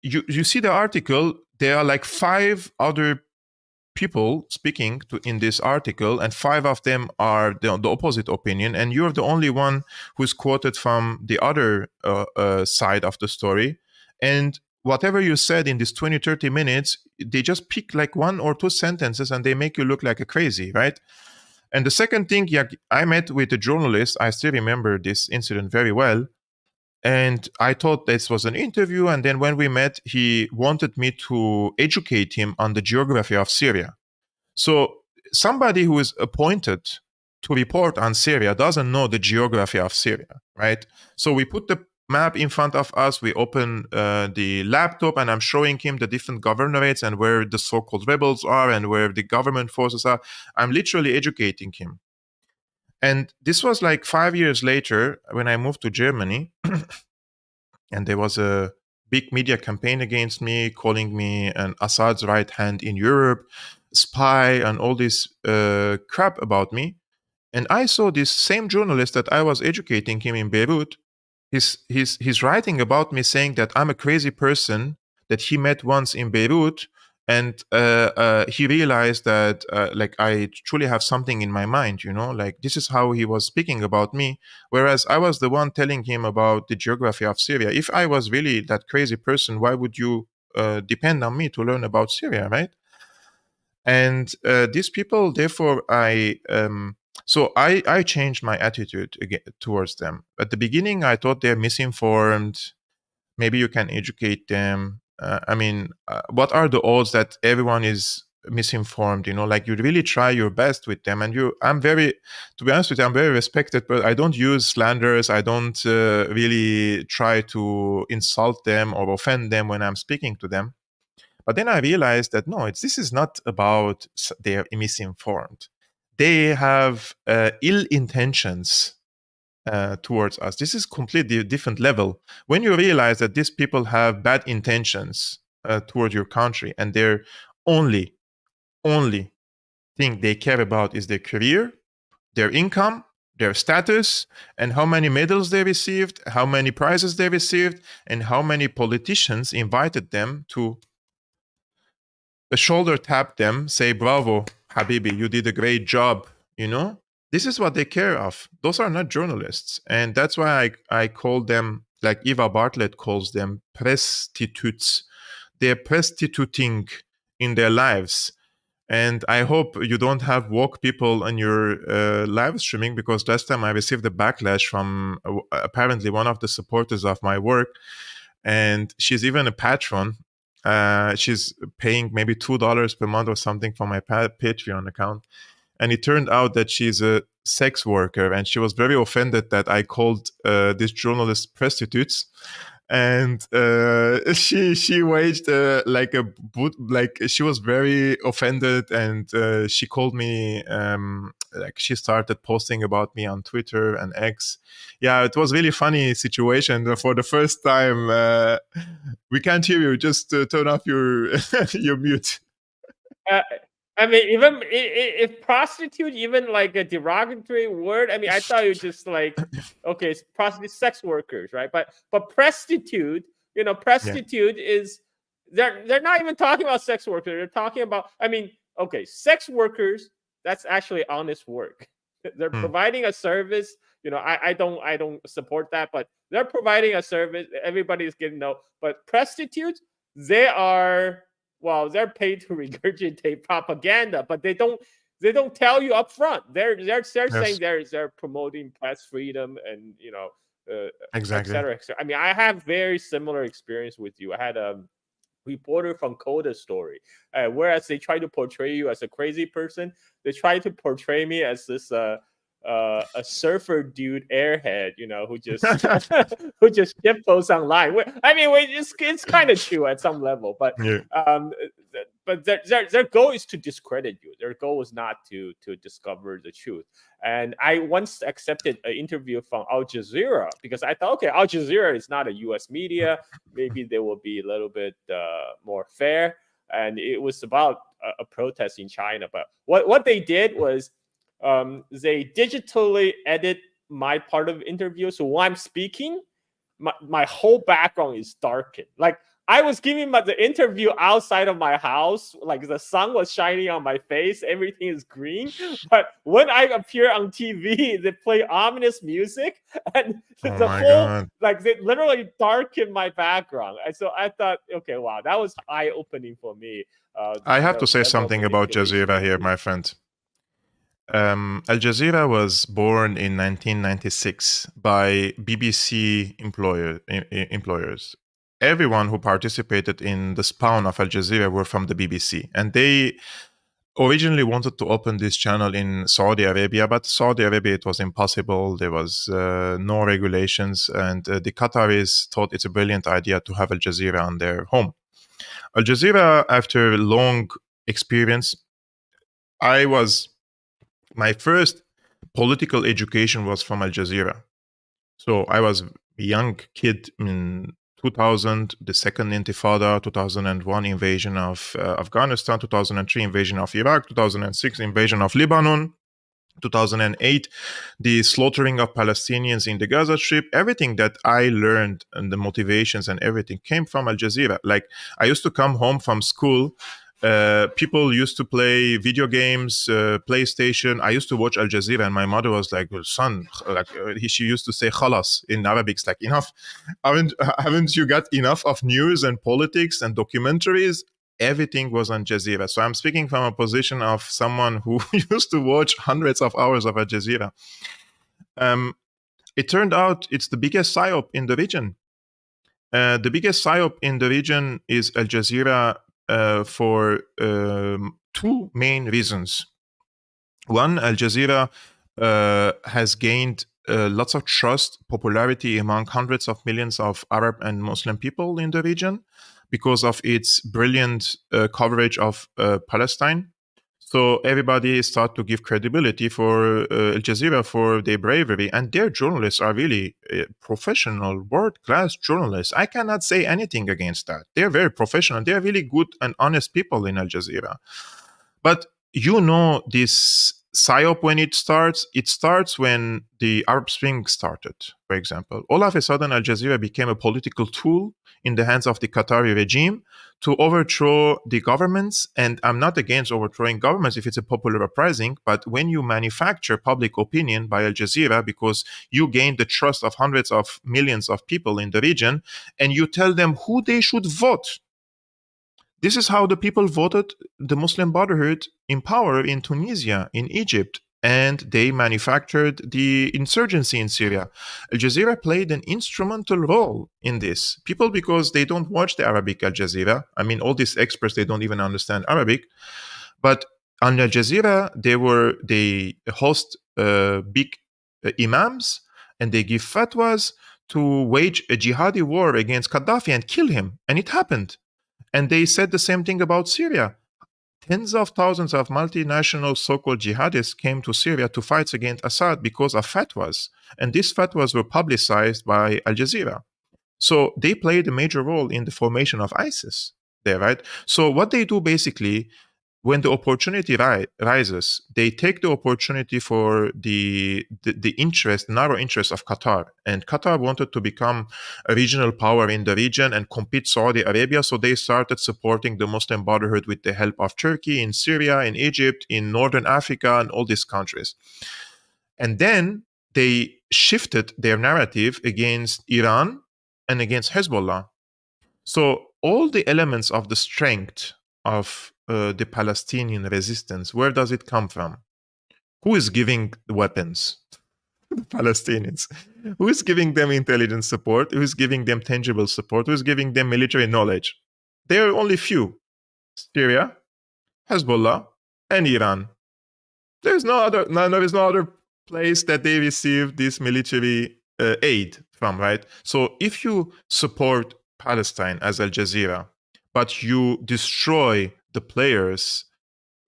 you see the article. There are like 5 other people speaking in this article, and 5 of them are the opposite opinion, and you're the only one who's quoted from the other side of the story. And whatever you said in this 20-30 minutes, they just pick like 1 or 2 sentences and they make you look like a crazy, right? And the second thing, yeah, I met with a journalist. I still remember this incident very well. And I thought this was an interview. And then when we met, he wanted me to educate him on the geography of Syria. So somebody who is appointed to report on Syria doesn't know the geography of Syria, right? So we put the map in front of us. We open the laptop, and I'm showing him the different governorates and where the so-called rebels are and where the government forces are. I'm literally educating him. And this was like 5 years later when I moved to Germany. And there was a big media campaign against me, calling me an Assad's right hand in Europe, spy, and all this crap about me. And I saw this same journalist that I was educating him in Beirut. He's writing about me, saying that I'm a crazy person that he met once in Beirut, and he realized that like I truly have something in my mind. Like this is how he was speaking about me, whereas I was the one telling him about the geography of Syria. If I was really that crazy person, why would you depend on me to learn about Syria, right? And these people, therefore, I changed my attitude again towards them. At the beginning, I thought they're misinformed. Maybe you can educate them. What are the odds that everyone is misinformed? Like you really try your best with them, and to be honest with you, I'm very respected, but I don't use slanders. I don't really try to insult them or offend them when I'm speaking to them. But then I realized that no, this is not about they're misinformed. They have ill intentions towards us. This is completely different level. When you realize that these people have bad intentions toward your country, and their only thing they care about is their career, their income, their status, and how many medals they received, how many prizes they received, and how many politicians invited them to a shoulder tap them, say, bravo, Habibi, you did a great job, This is what they care of. Those are not journalists. And that's why I call them, like Eva Bartlett calls them, prostitutes. They're prostituting in their lives. And I hope you don't have woke people on your live streaming, because last time I received a backlash from apparently one of the supporters of my work. And she's even a patron. She's paying maybe $2 per month or something for my Patreon account. And it turned out that she's a sex worker, and she was very offended that I called these journalists prostitutes. and she waged like a boot, like she was very offended, and she called me, like she started posting about me on Twitter and X. Yeah, it was really funny situation. For the first time, we can't hear you. Just turn off your your mute. Uh, I mean, even if prostitute, even like a derogatory word. I mean, I thought you just like, okay, it's prostitute, sex workers, right? But prostitute, Yeah. prostitute is they're not even talking about sex workers. They're talking about, I mean, okay, sex workers. That's actually honest work. They're Hmm. providing a service. I don't support that, but they're providing a service. Everybody's getting no. But prostitutes, they are, well, they're paid to regurgitate propaganda, but they don't tell you up front. They're saying Yes, they're promoting press freedom and et exactly. cetera, et cetera. I mean, I have very similar experience with you. I had a reporter from Coda Story, whereas they try to portray you as a crazy person, they try to portray me as this a surfer dude airhead, who just who just shit posts online. I mean, it's kind of true at some level, but Yeah. um, but their goal is to discredit you. Their goal is not to discover the truth. And I once accepted an interview from Al Jazeera because I thought, okay, Al Jazeera is not a U.S. media. Maybe they will be a little bit more fair. And it was about a protest in China. But what they did was they digitally edit my part of the interview. So while I'm speaking, my whole background is darkened. Like I was giving the interview outside of my house, like the sun was shining on my face, everything is green. But when I appear on TV, they play ominous music, and Oh the my whole, God. like, they literally darken my background. And so I thought, okay, wow, that was eye opening for me. I have The to say level of something about manipulation Jazeera they here, do. my friend. Al Jazeera was born in 1996 by BBC employers. Everyone who participated in the spawn of Al Jazeera were from the BBC, and they originally wanted to open this channel in Saudi Arabia, but Saudi Arabia, it was impossible. There was no regulations, and the Qataris thought it's a brilliant idea to have Al Jazeera on their home. Al Jazeera, after long experience, I was my first political education was from Al Jazeera. So I was a young kid in 2000, the second Intifada, 2001 invasion of Afghanistan, 2003 invasion of Iraq, 2006 invasion of Lebanon, 2008 the slaughtering of Palestinians in the Gaza Strip. Everything that I learned and the motivations and everything came from Al Jazeera. Like I used to come home from school, people used to play video games, PlayStation. I used to watch Al Jazeera, and my mother was like, well, "Son," like she used to say "khalas" in Arabic. It's like, enough. Haven't you got enough of news and politics and documentaries? Everything was on Jazeera. So I'm speaking from a position of someone who used to watch hundreds of hours of Al Jazeera. Um, it turned out it's the biggest psyop in the region. The biggest psyop in the region is Al Jazeera for two main reasons. One, Al Jazeera has gained lots of trust, popularity among hundreds of millions of Arab and Muslim people in the region because of its brilliant coverage of Palestine. So everybody start to give credibility for Al Jazeera for their bravery, and their journalists are really professional, world-class journalists. I cannot say anything against that. They're very professional. They're really good and honest people in Al Jazeera. But this psyop, when it starts when the Arab Spring started, for example. All of a sudden, Al Jazeera became a political tool in the hands of the Qatari regime to overthrow the governments. And I'm not against overthrowing governments if it's a popular uprising, but when you manufacture public opinion by Al Jazeera because you gain the trust of hundreds of millions of people in the region, and you tell them who they should vote. This is how the people voted the Muslim Brotherhood in power in Tunisia, in Egypt, and they manufactured the insurgency in Syria. Al Jazeera played an instrumental role in this. People, because they don't watch the Arabic Al Jazeera, I mean, all these experts, they don't even understand Arabic, but on Al Jazeera, they host big imams, and they give fatwas to wage a jihadi war against Gaddafi and kill him. And it happened. And they said the same thing about Syria. Tens of thousands of multinational so-called jihadists came to Syria to fight against Assad because of fatwas. And these fatwas were publicized by Al Jazeera. So they played a major role in the formation of ISIS there, right? So what they do basically, when the opportunity rises, they take the opportunity for the narrow interest of Qatar. And Qatar wanted to become a regional power in the region and compete Saudi Arabia. So they started supporting the Muslim Brotherhood with the help of Turkey, in Syria, in Egypt, in Northern Africa, and all these countries. And then they shifted their narrative against Iran and against Hezbollah. So all the elements of the strength of the Palestinian resistance, where does it come from? Who is giving the weapons? The Palestinians. Who is giving them intelligence support? Who is giving them tangible support? Who is giving them military knowledge? There are only few: Syria, Hezbollah, and Iran. There is no other place that they receive this military aid from, right? So if you support Palestine as Al Jazeera, but you destroy the players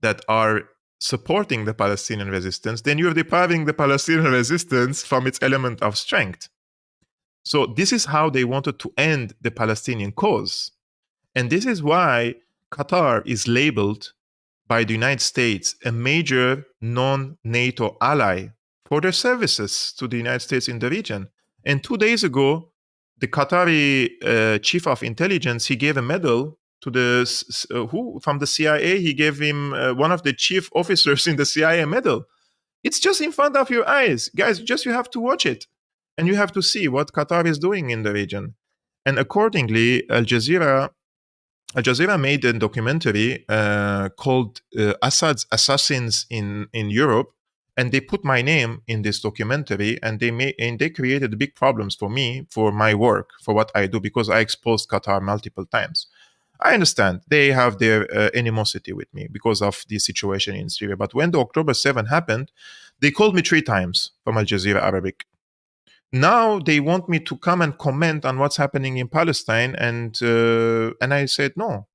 that are supporting the Palestinian resistance, then you're depriving the Palestinian resistance from its element of strength. So this is how they wanted to end the Palestinian cause. And this is why Qatar is labeled by the United States a major non-NATO ally for their services to the United States in the region. And 2 days ago, the Qatari chief of intelligence, he gave a medal to from the CIA. He gave him one of the chief officers in the CIA medal. It's just in front of your eyes, guys. You have to watch it, and you have to see what Qatar is doing in the region. And accordingly, Al Jazeera made a documentary called Assad's Assassins in Europe, and they put my name in this documentary, and they created big problems for me, for my work, for what I do, because I exposed Qatar multiple times. I understand they have their animosity with me because of the situation in Syria. But when the October 7 happened, they called me 3 times from Al Jazeera Arabic. Now they want me to come and comment on what's happening in Palestine, and I said no.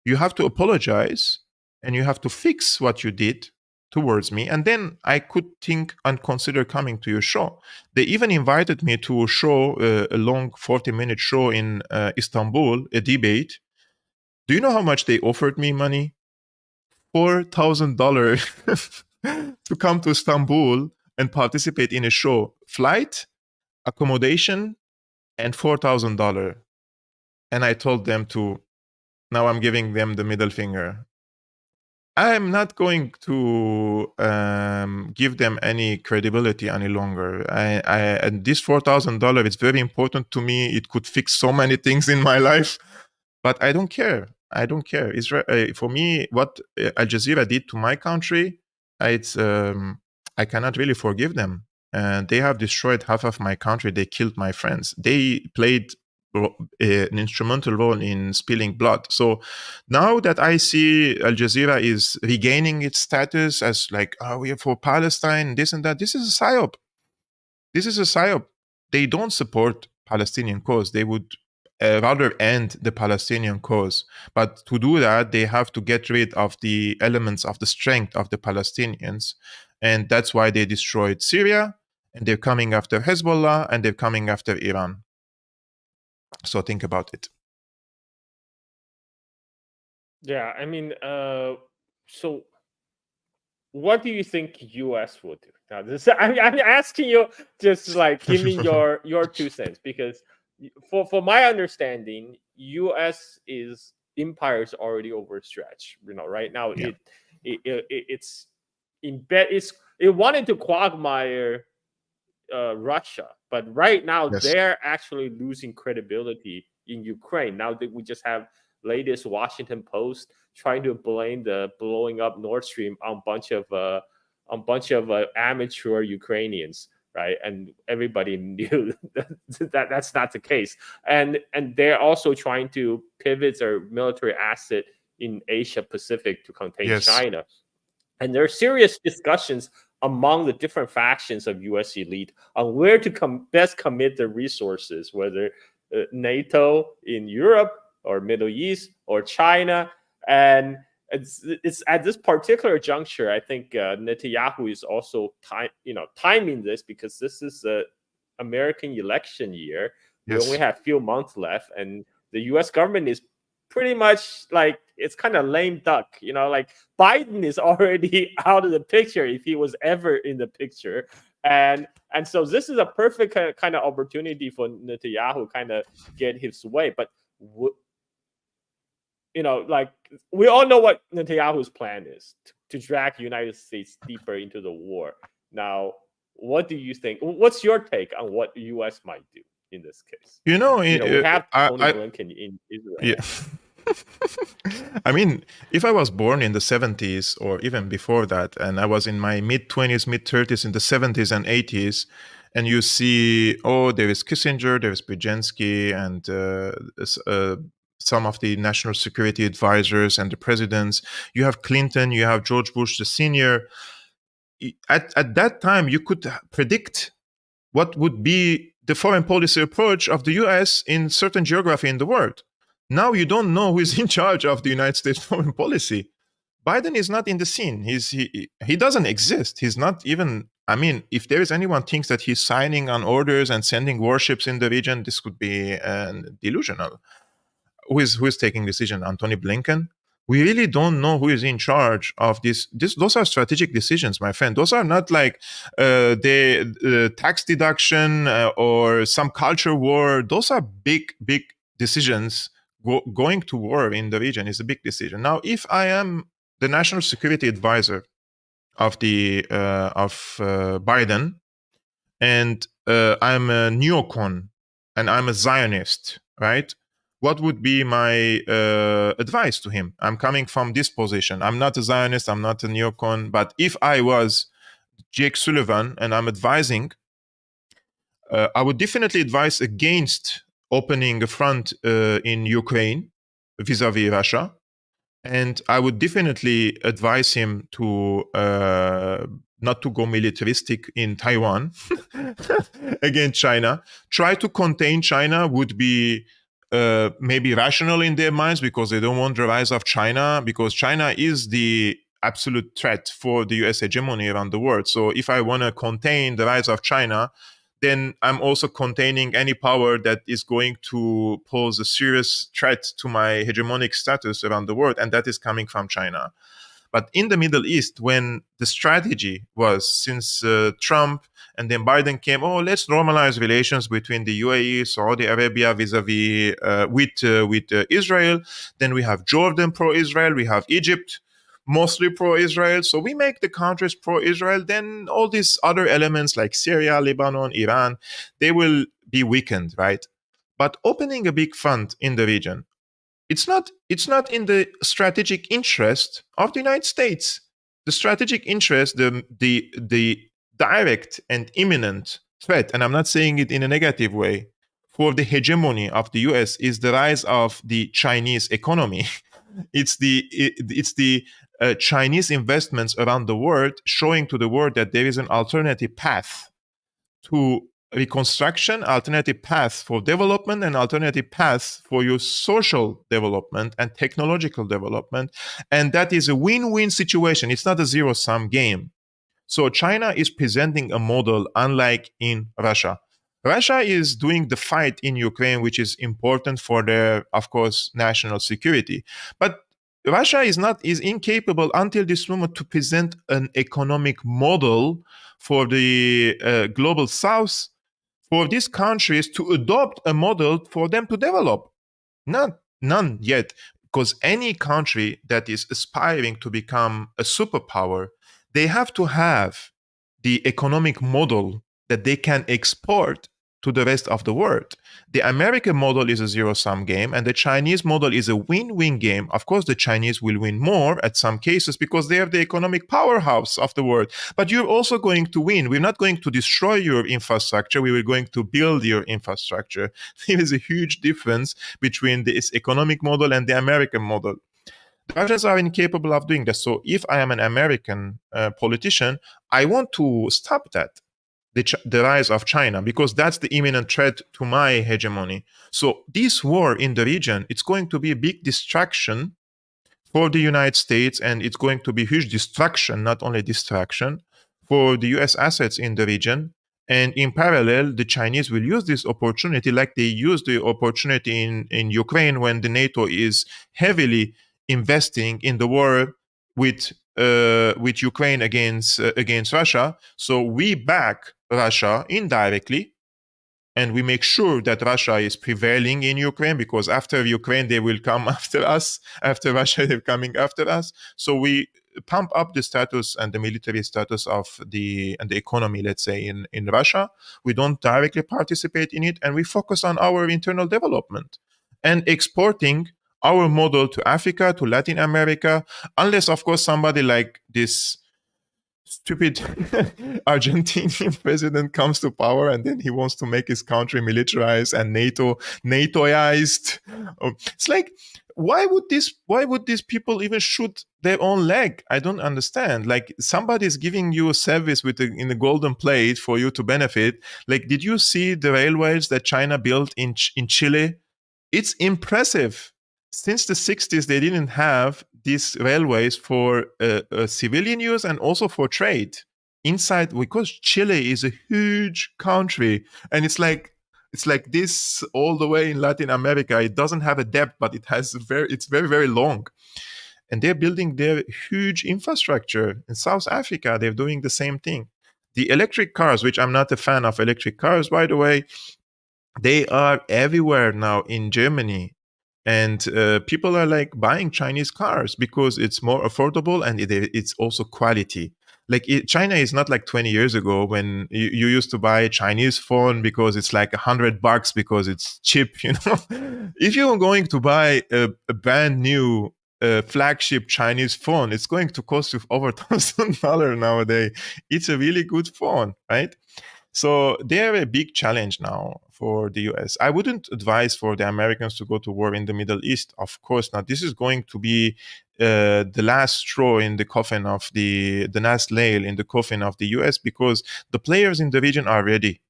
You have to apologize, and you have to fix what you did towards me, and then I could think and consider coming to your show. They even invited me to a show, a long 40-minute show in Istanbul, a debate. Do you know how much they offered me money? $4,000 to come to Istanbul and participate in a show. Flight, accommodation, and $4,000. And I told them now I'm giving them the middle finger. I'm not going to give them any credibility any longer. And this $4,000, it's very important to me. It could fix so many things in my life, but I don't care. For me, what Al Jazeera did to my country, I cannot really forgive them. And they have destroyed half of my country. They killed my friends. They played an instrumental role in spilling blood. So now that I see Al Jazeera is regaining its status as like, we are for Palestine, this and that, this is a psyop. They don't support Palestinian cause. They would rather end the Palestinian cause. But to do that, they have to get rid of the elements of the strength of the Palestinians. And that's why they destroyed Syria, and they're coming after Hezbollah, and they're coming after Iran. So think about it. Yeah, I mean, so what do you think US will do? Now, I'm asking you, just like give me your 2 cents, because for my understanding, US empire is already overstretched. Right now it's in bed. It wanted to quagmire Russia, but right now they're actually losing credibility in Ukraine. Now that we just have latest Washington Post trying to blame the blowing up Nord Stream on a bunch of amateur Ukrainians, right? And everybody knew that that's not the case. And they're also trying to pivot their military asset in Asia Pacific to contain China. And there are serious discussions among the different factions of U.S. elite on where to best commit their resources, whether NATO in Europe or Middle East or China. And it's at this particular juncture, I think Netanyahu is also timing this, because this is a American election year. We only have a few months left, and the U.S. government is pretty much like, it's kind of lame duck, like Biden is already out of the picture if he was ever in the picture. And so this is a perfect kind of opportunity for Netanyahu kind of get his way. But like, we all know what Netanyahu's plan is, to drag the United States deeper into the war. Now, what do you think? What's your take on what the U.S. might do in this case? We have Tony Blinken in Israel. Yeah. I mean, if I was born in the 70s or even before that, and I was in my mid-20s, mid-30s in the 70s and 80s, and you see, there is Kissinger, there is Brzezinski, and some of the national security advisors and the presidents. You have Clinton, you have George Bush the senior. At that time, you could predict what would be the foreign policy approach of the US in certain geography in the world. Now you don't know who is in charge of the United States foreign policy. Biden is not in the scene. He doesn't exist. He's not even, if there is anyone thinks that he's signing on orders and sending warships in the region, this could be delusional. Who is taking decision? Antony Blinken? We really don't know who is in charge of this. Those are strategic decisions, my friend. Those are not like the tax deduction or some culture war. Those are big decisions. Going to war in the region is a big decision. Now, if I am the national security advisor of Biden, and I'm a neocon and I'm a Zionist, right? What would be my advice to him? I'm coming from this position. I'm not a Zionist. I'm not a neocon. But if I was Jake Sullivan and I'm advising, I would definitely advise against opening a front in Ukraine vis-a-vis Russia. And I would definitely advise him to not to go militaristic in Taiwan against China. Try to contain China would be maybe rational in their minds, because they don't want the rise of China, because China is the absolute threat for the US hegemony around the world. So if I want to contain the rise of China, then I'm also containing any power that is going to pose a serious threat to my hegemonic status around the world, and that is coming from China. But in the Middle East, when the strategy was, since Trump and then Biden came, let's normalize relations between the UAE, Saudi Arabia vis-a-vis with Israel. Then we have Jordan pro-Israel, we have Egypt mostly pro-Israel. So we make the countries pro-Israel. Then all these other elements like Syria, Lebanon, Iran, they will be weakened, right? But opening a big front in the region, it's not in the strategic interest of the United States. The strategic interest, the direct and imminent threat, and I'm not saying it in a negative way, for the hegemony of the US is the rise of the Chinese economy. It's the Chinese investments around the world showing to the world that there is an alternative path to reconstruction, alternative path for development, and alternative path for your social development and technological development. And that is a win-win situation. It's not a zero-sum game. So China is presenting a model unlike in Russia. Russia is doing the fight in Ukraine, which is important for their, of course, national security. But Russia is incapable until this moment to present an economic model for the global south, for these countries to adopt a model for them to develop. None yet, because any country that is aspiring to become a superpower, they have to have the economic model that they can export to the rest of the world. The American model is a zero-sum game, and the Chinese model is a win-win game. Of course, the Chinese will win more at some cases because they are the economic powerhouse of the world. But you're also going to win. We're not going to destroy your infrastructure. We were going to build your infrastructure. There is a huge difference between this economic model and the American model. The Russians are incapable of doing that. So if I am an American politician, I want to stop that, the rise of China, because that's the imminent threat to my hegemony. So this war in the region, it's going to be a big distraction for the United States, and it's going to be huge destruction, not only distraction, for the US assets in the region. And in parallel, the Chinese will use this opportunity like they used the opportunity in Ukraine when the NATO is heavily investing in the war with Ukraine against Russia. So we back Russia indirectly, and we make sure that Russia is prevailing in Ukraine, because after Ukraine they will come after us. After Russia, they're coming after us. So we pump up the status and the military status of the economy, let's say, in Russia. We don't directly participate in it, and we focus on our internal development and exporting our model to Africa, to Latin America, unless, of course, somebody like this stupid Argentinian president comes to power and then he wants to make his country militarized and NATOized. It's like, why would these people even shoot their own leg? I don't understand. Like, somebody's giving you a service in the golden plate for you to benefit. Like, did you see the railways that China built in Chile? It's impressive. Since the 60s, they didn't have these railways for civilian use and also for trade inside, because Chile is a huge country, and it's like this all the way in Latin America. It doesn't have a depth, but it's very, very long. And they're building their huge infrastructure. In South Africa, they're doing the same thing. The electric cars, which I'm not a fan of electric cars, by the way, they are everywhere now in Germany. And people are like buying Chinese cars because it's more affordable, and it's also quality. Like, China is not like 20 years ago when you used to buy a Chinese phone because it's like $100 because it's cheap, you know. If you're going to buy a brand new flagship Chinese phone, it's going to cost you over $1,000 nowadays. It's a really good phone, right? So they're a big challenge now for the US. I wouldn't advise for the Americans to go to war in the Middle East. Of course not. This is going to be the last straw in the coffin of the last nail in the coffin of the US, because the players in the region are ready.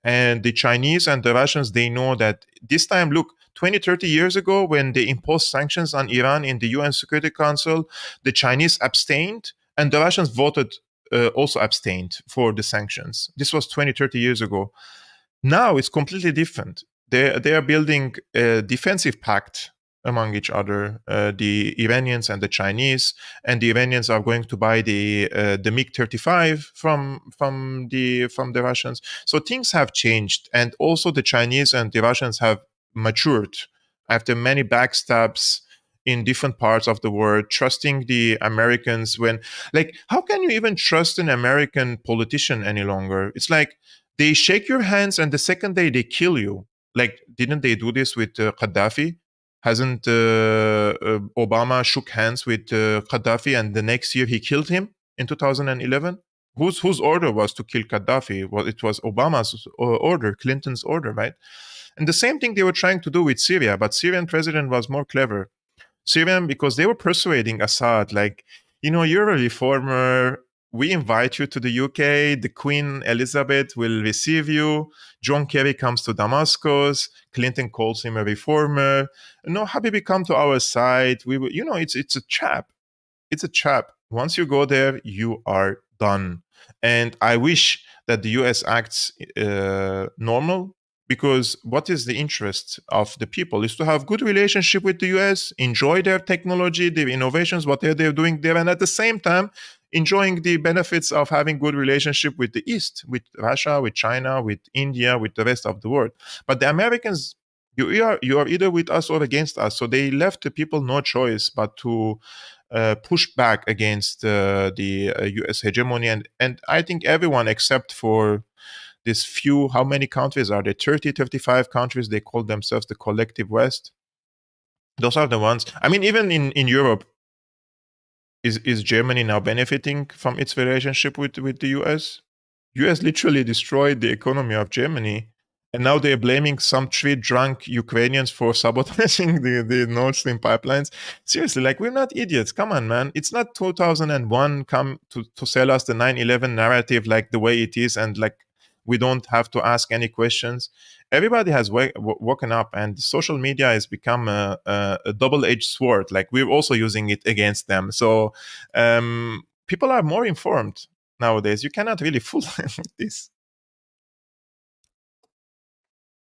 And the Chinese and the Russians, they know that this time, look, 20, 30 years ago, when they imposed sanctions on Iran in the UN Security Council, the Chinese abstained and the Russians voted also abstained for the sanctions. This was 20, 30 years ago. Now it's completely different. They are building a defensive pact among each other, the Iranians and the Chinese, and the Iranians are going to buy the MiG-35 from the Russians. So things have changed, and also the Chinese and the Russians have matured after many backstabs in different parts of the world, trusting the Americans when, like, how can you even trust an American politician any longer? It's like they shake your hands and the second day they kill you. Like, didn't they do this with Gaddafi? Hasn't Obama shook hands with Gaddafi and the next year he killed him in 2011? Whose order was to kill Gaddafi? Well, it was Obama's order, Clinton's order, right? And the same thing they were trying to do with Syria, but Syrian president was more clever. Syrian, because they were persuading Assad, like, you know, you're a reformer. We invite you to the UK. The Queen Elizabeth will receive you. John Kerry comes to Damascus. Clinton calls him a reformer. No, Habibi, come to our side. We will, you know, it's a trap. It's a trap. Once you go there, you are done. And I wish that the US acts normal, because what is the interest of the people is to have good relationship with the US, enjoy their technology, their innovations, whatever they're doing there, and at the same time enjoying the benefits of having good relationship with the East, with Russia, with China, with India, with the rest of the world. But the Americans, you are either with us or against us. So they left the people no choice but to push back against the US hegemony. And I think everyone except for this few, how many countries are there? 30, 35 countries. They call themselves the collective West. Those are the ones. I mean, even in Europe, is Germany now benefiting from its relationship with the US? US literally destroyed the economy of Germany. And now they're blaming some three drunk Ukrainians for sabotaging the Nord Stream pipelines. Seriously, like, we're not idiots. Come on, man. It's not 2001 come to sell us the 9/11 narrative like the way it is, and like we don't have to ask any questions. Everybody has woken up, and social media has become a double-edged sword. Like, we're also using it against them. So people are more informed nowadays. You cannot really fool them with this.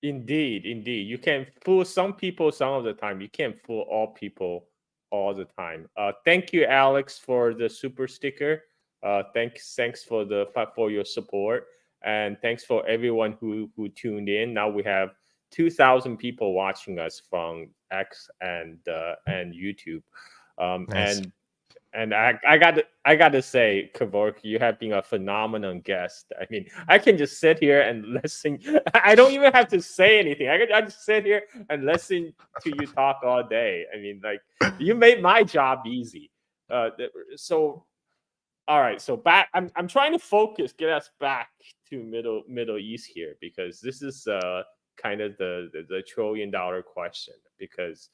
Indeed, indeed. You can fool some people some of the time. You can't fool all people all the time. Thank you, Alex, for the super sticker. Thanks for your support, and thanks for everyone who tuned in. Now we have 2,000 people watching us from X and YouTube. Nice. And I got to say, Kevork, you have been a phenomenal guest. I mean, I can just sit here and listen. I don't even have to say anything. I just sit here and listen to you talk all day. I mean, like, you made my job easy. So all right, so back. I'm trying to focus, get us back to Middle East here, because this is kind of the $1 trillion question, because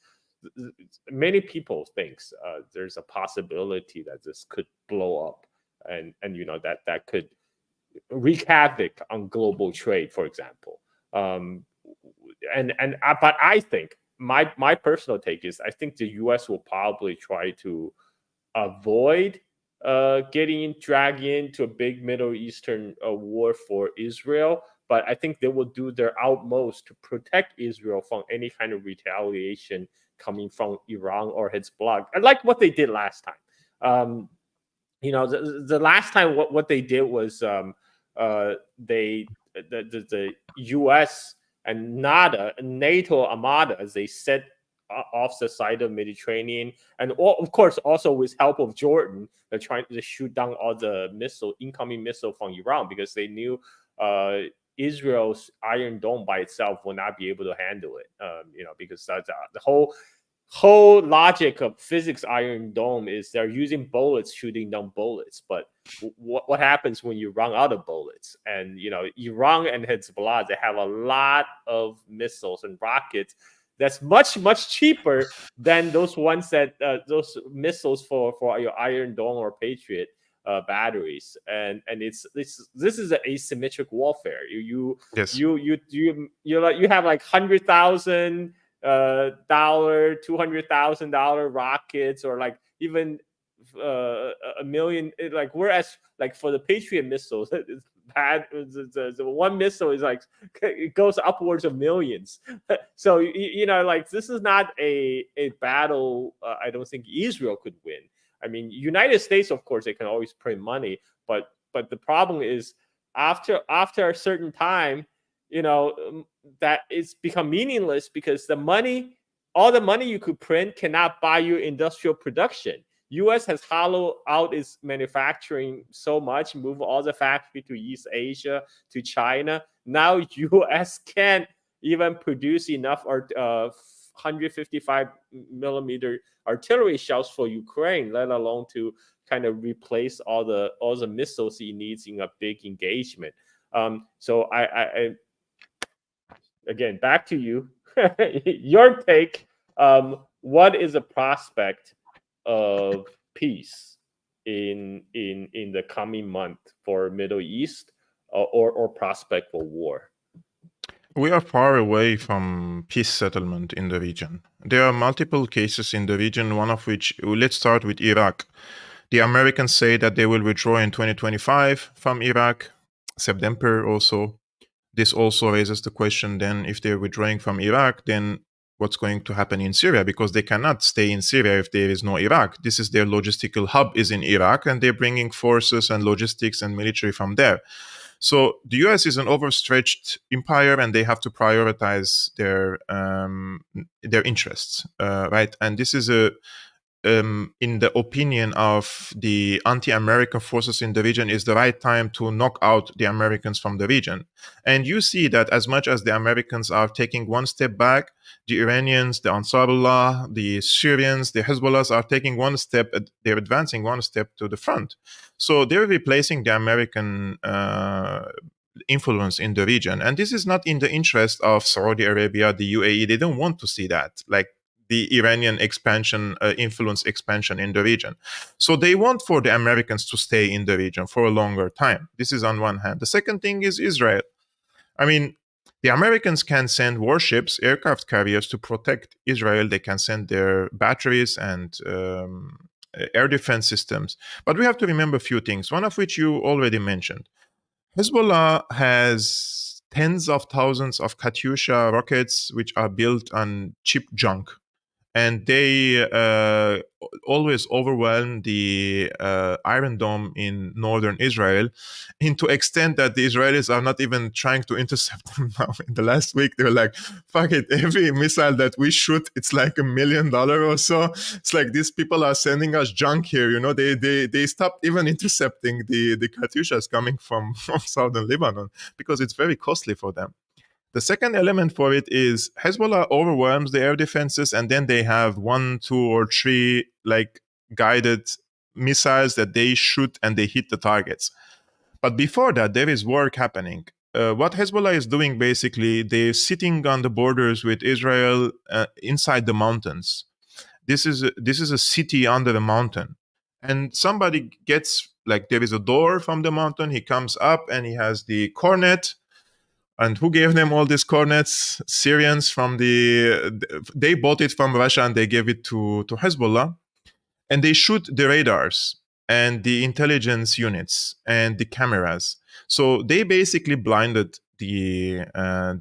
many people thinks there's a possibility that this could blow up, and that could wreak havoc on global trade, for example. But I think my personal take is, I think the U.S. will probably try to avoid getting dragged into a big Middle Eastern war for Israel. But I think they will do their utmost to protect Israel from any kind of retaliation coming from Iran or Hezbollah, like what they did last time. The last time what they did was the U.S. and NATO armadas, they set off the side of Mediterranean, and of course also with help of Jordan, they're trying to shoot down all the incoming missile from Iran, because they knew Israel's Iron Dome by itself will not be able to handle it. Because the whole logic of physics Iron Dome is they're using bullets shooting down bullets. But what happens when you run out of bullets? And Iran and Hezbollah, they have a lot of missiles and rockets that's much cheaper than those those missiles for your Iron Dome or Patriot batteries. And this is an asymmetric warfare. Yes. You have like $100,000 $200,000 rockets, or like even a million. Like, whereas like for the Patriot missiles, it's bad. The one missile is like, it goes upwards of millions. So like, this is not a battle. I don't think Israel could win. I mean, United States, of course, they can always print money, but the problem is, after a certain time, that it's become meaningless, because all the money you could print cannot buy you industrial production. U.S. has hollowed out its manufacturing so much, moved all the factory to East Asia, to China. Now U.S. can't even produce enough 155 millimeter artillery shells for Ukraine, let alone to kind of replace all the missiles he needs in a big engagement. So I again, back to you. Your take. What is a prospect of peace in the coming month for Middle East, or prospect for war? We are far away from peace settlement in the region. There are multiple cases in the region, one of which, let's start with Iraq. The Americans say that they will withdraw in 2025 from Iraq, September also. This also raises the question, then, if they're withdrawing from Iraq, then what's going to happen in Syria? Because they cannot stay in Syria if there is no Iraq. This is their logistical hub, is in Iraq, and they're bringing forces and logistics and military from there. So the US is an overstretched empire, and they have to prioritize their interests, right? And this is in the opinion of the anti-American forces in the region, is the right time to knock out the Americans from the region. And you see that as much as the Americans are taking one step back, the Iranians, the Ansarullah, the Syrians, the Hezbollahs are taking one step, they're advancing one step to the front. So they're replacing the American influence in the region. And this is not in the interest of Saudi Arabia, the UAE. They don't want to see that, like the Iranian expansion, influence expansion in the region. So they want for the Americans to stay in the region for a longer time. This is on one hand. The second thing is Israel. I mean, the Americans can send warships, aircraft carriers to protect Israel. They can send their batteries and air defense systems. But we have to remember a few things, one of which you already mentioned. Hezbollah has tens of thousands of Katyusha rockets, which are built on cheap junk. And they always overwhelm the Iron Dome in northern Israel, into extent that the Israelis are not even trying to intercept them now. In the last week, they were like, fuck it, every missile that we shoot, it's like $1 million or so. It's like these people are sending us junk here. You know, they stopped even intercepting the Katyushas coming from southern Lebanon, because it's very costly for them. The second element for it is Hezbollah overwhelms the air defenses, and then they have 1, 2, or 3 like guided missiles that they shoot and they hit the targets. But before that, there is work happening. What Hezbollah is doing, basically, they're sitting on the borders with Israel inside the mountains. This is a city under the mountain, and somebody gets, like, there is a door from the mountain. He comes up and he has the cornet. And who gave them all these cornets? Syrians they bought it from Russia and they gave it to Hezbollah. And they shoot the radars and the intelligence units and the cameras. So they basically blinded the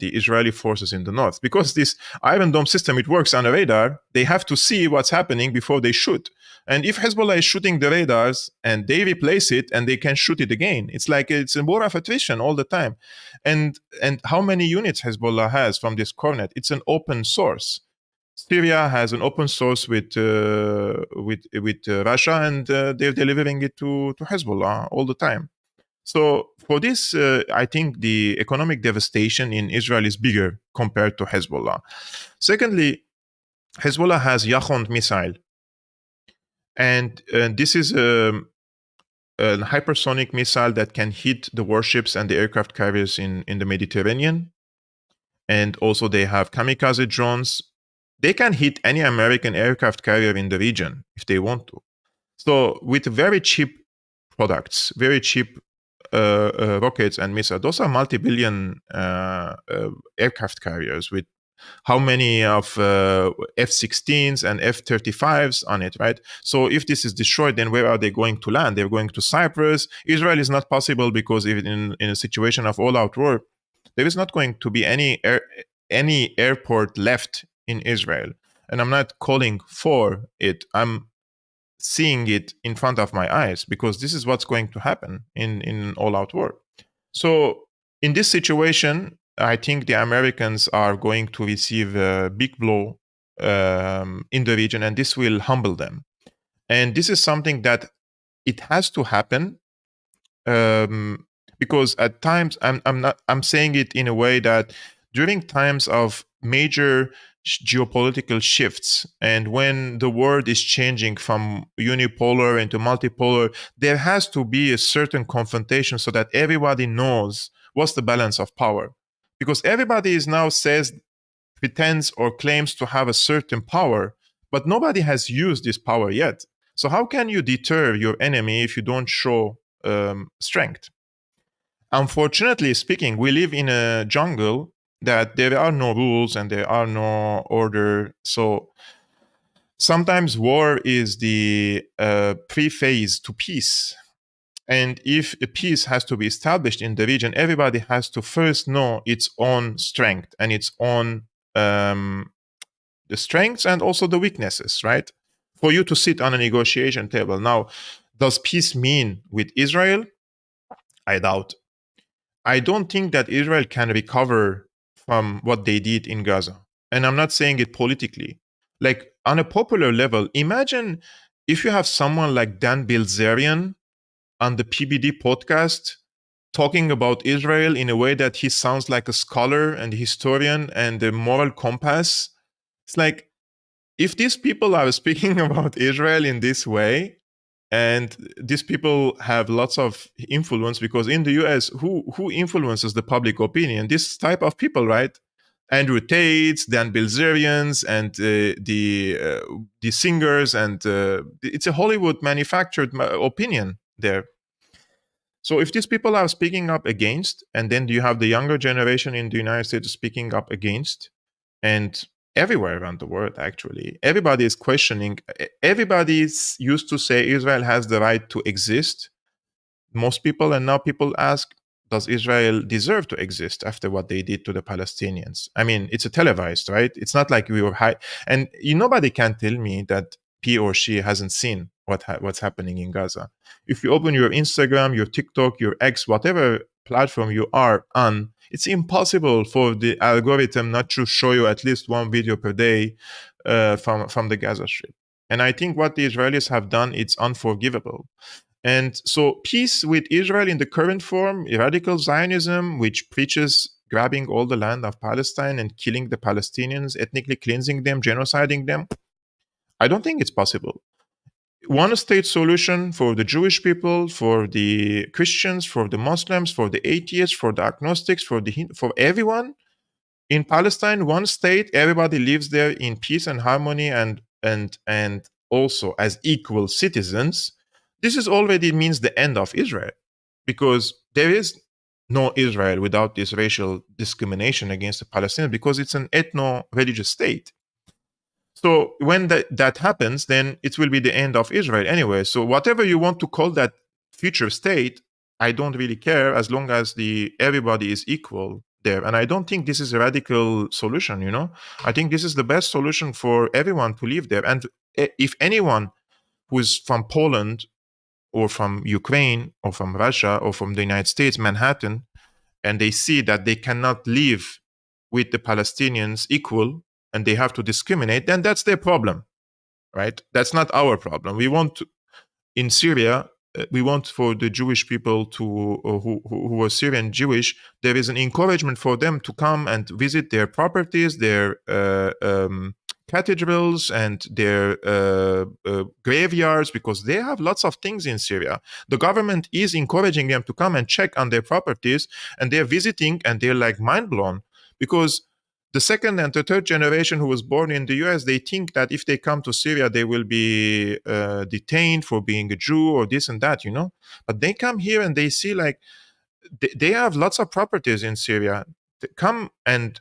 Israeli forces in the north, because this Iron Dome system, it works on a radar. They have to see what's happening before they shoot. And if Hezbollah is shooting the radars and they replace it and they can shoot it again, it's like it's a war of attrition all the time. And how many units Hezbollah has from this cornet? It's an open source. Syria has an open source with Russia, and they're delivering it to Hezbollah all the time. So for this, I think the economic devastation in Israel is bigger compared to Hezbollah. Secondly, Hezbollah has Yachond missile. And this is a hypersonic missile that can hit the warships and the aircraft carriers in the Mediterranean. And also they have kamikaze drones. They can hit any American aircraft carrier in the region if they want to. So with very cheap products, very cheap rockets and missiles, those are multi-billion aircraft carriers with how many of F-16s and F-35s on it, right? So if this is destroyed, then where are they going to land? They're going to Cyprus. Israel is not possible, because even in a situation of all-out war, there is not going to be any airport left in Israel. And I'm not calling for it. I'm seeing it in front of my eyes, because this is what's going to happen in all-out war. So in this situation, I think the Americans are going to receive a big blow in the region, and this will humble them. And this is something that it has to happen, because at times I'm saying it in a way that during times of major geopolitical shifts, and when the world is changing from unipolar into multipolar, there has to be a certain confrontation so that everybody knows what's the balance of power. Because everybody is now pretends or claims to have a certain power, but nobody has used this power yet. So how can you deter your enemy if you don't show strength? Unfortunately speaking, we live in a jungle that there are no rules and there are no order. So sometimes war is the preface to peace. And if a peace has to be established in the region, everybody has to first know its own strength and its own the strengths and also the weaknesses, right? For you to sit on a negotiation table. Now, does peace mean with Israel? I doubt. I don't think that Israel can recover from what they did in Gaza. And I'm not saying it politically. Like, on a popular level, imagine if you have someone like Dan Bilzerian on the PBD podcast talking about Israel in a way that he sounds like a scholar and historian and a moral compass. It's like, if these people are speaking about Israel in this way, And these people have lots of influence, because in the US, who influences the public opinion? This type of people, right? Andrew Tates, Dan Bilzerians, and the singers, and it's a Hollywood manufactured opinion there. So if these people are speaking up against, and then you have the younger generation in the United States speaking up against, and everywhere around the world, actually, everybody is questioning. Everybody's used to say Israel has the right to exist, most people, and now people ask, does Israel deserve to exist after what they did to the Palestinians? I mean, it's a televised, right? It's not like we were high, and nobody can tell me that he or she hasn't seen what's happening in Gaza. If you open your Instagram, your TikTok, your X, whatever platform you are on, it's impossible for the algorithm not to show you at least one video per day from the Gaza Strip. And I think what the Israelis have done, it's unforgivable. And so peace with Israel in the current form, radical Zionism, which preaches grabbing all the land of Palestine and killing the Palestinians, ethnically cleansing them, genociding them, I don't think it's possible. One state solution for the Jewish people, for the Christians, for the Muslims, for the atheists, for the agnostics, for everyone in Palestine, one state, everybody lives there in peace and harmony, and also as equal citizens. This is already means the end of Israel, because there is no Israel without this racial discrimination against the Palestinians, because it's an ethno-religious state. So when that happens, then it will be the end of Israel anyway. So whatever you want to call that future state, I don't really care, as long as everybody is equal there. And I don't think this is a radical solution, I think this is the best solution for everyone to live there. And if anyone who is from Poland or from Ukraine or from Russia or from the United States, Manhattan, and they see that they cannot live with the Palestinians equal and they have to discriminate, then that's their problem, right? That's not our problem. We want in Syria, we want for the Jewish people who are Syrian Jewish, there is an encouragement for them to come and visit their properties, their cathedrals, and their graveyards, because they have lots of things in Syria. The government is encouraging them to come and check on their properties, and they're visiting, and they're like mind blown, because the second and the third generation who was born in the US, they think that if they come to Syria, they will be detained for being a Jew or this and that, But they come here and they see like they have lots of properties in Syria. They come and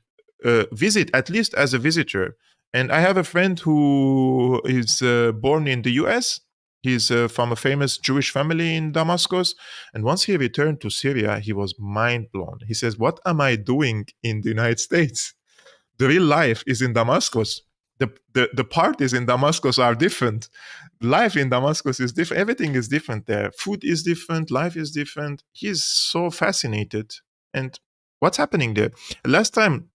visit, at least as a visitor. And I have a friend who is born in the US. He's from a famous Jewish family in Damascus. And once he returned to Syria, he was mind blown. He says, what am I doing in the United States? The real life is in Damascus. The parties in Damascus are different. Life in Damascus is different. Everything is different there. Food is different. Life is different. He's so fascinated. And what's happening there? Last time,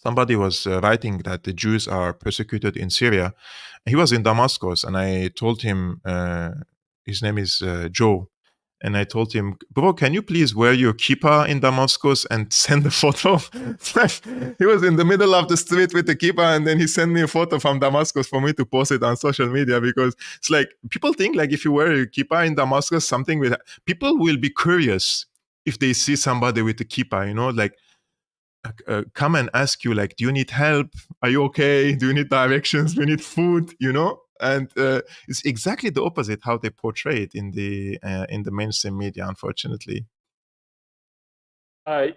somebody was writing that the Jews are persecuted in Syria. He was in Damascus, and I told him, his name is Joe. And I told him, bro, can you please wear your kippah in Damascus and send a photo? He was in the middle of the street with the kippah, and then he sent me a photo from Damascus for me to post it on social media, because it's like, people think like if you wear a kippah in Damascus, people will be curious if they see somebody with a kippah, like come and ask you, like, do you need help? Are you okay? Do you need directions? Do you need food? And it's exactly the opposite how they portray it in the mainstream media, unfortunately. There's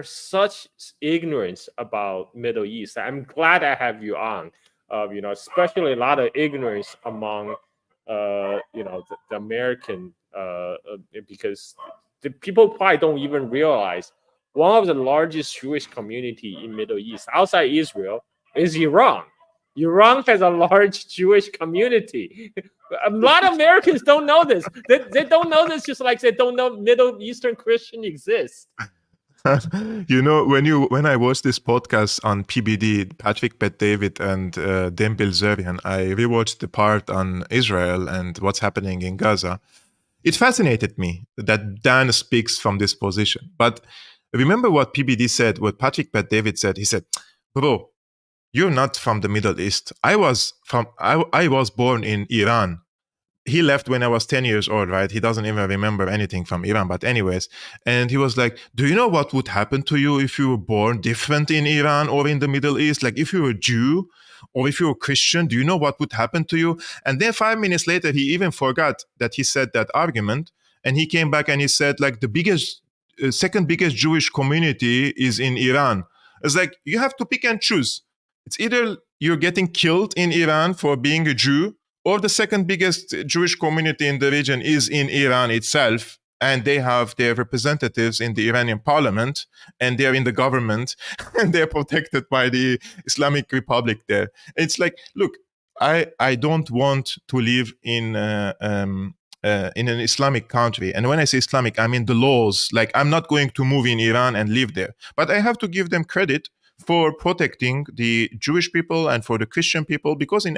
such ignorance about Middle East. I'm glad I have you on. Especially a lot of ignorance among the American, because the people probably don't even realize one of the largest Jewish community in Middle East outside Israel is Iran. Iran has a large Jewish community. A lot of Americans don't know this. They don't know this, just like they don't know Middle Eastern Christian exists. When I watched this podcast on PBD, Patrick Bet-David and Dan Bilzerian, I rewatched the part on Israel and what's happening in Gaza. It fascinated me that Dan speaks from this position. But remember what PBD said, what Patrick Bet-David said. He said, bro, you're not from the Middle East. I was born in Iran. he left when I was 10 years old, right? He doesn't even remember anything from Iran. But anyways, and he was like, do you know what would happen to you if you were born different in Iran or in the Middle East? Like if you were a Jew or if you were a Christian, do you know what would happen to you? And then 5 minutes later, he even forgot that he said that argument. And he came back and he said, like, the biggest, second biggest Jewish community is in Iran. It's like, you have to pick and choose. It's either you're getting killed in Iran for being a Jew, or the second biggest Jewish community in the region is in Iran itself, and they have their representatives in the Iranian parliament, and they're in the government, and they're protected by the Islamic Republic there. It's like, look, I don't want to live in an Islamic country. And when I say Islamic, I mean the laws. Like, I'm not going to move in Iran and live there. But I have to give them credit for protecting the Jewish people and for the Christian people, because in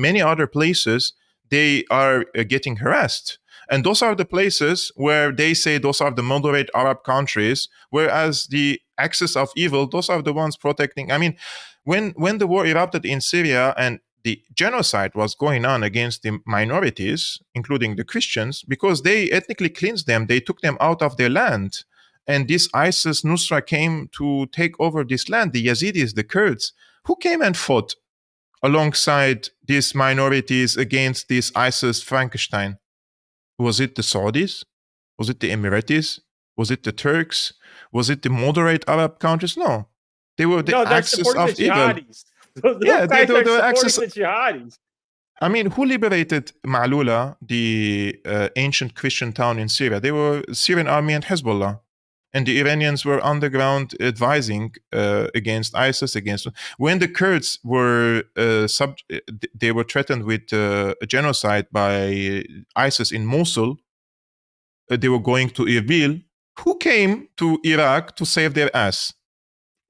many other places they are getting harassed. And those are the places where they say those are the moderate Arab countries, whereas the axis of evil, those are the ones protecting. I mean, when the war erupted in Syria and the genocide was going on against the minorities, including the Christians, because they ethnically cleansed them, they took them out of their land. And this ISIS Nusra came to take over this land, the Yazidis, the Kurds. Who came and fought alongside these minorities against this ISIS Frankenstein? Was it the Saudis? Was it the Emiratis? Was it the Turks? Was it the moderate Arab countries? No. They were the axis of evil. Those Yeah, they guys are were the axis. supporting the jihadis. I mean, who liberated Ma'lula, the ancient Christian town in Syria? They were Syrian army and Hezbollah. And the Iranians were underground advising against ISIS. When the Kurds were they were threatened with a genocide by ISIS in Mosul. They were going to Erbil. Who came to Iraq to save their ass?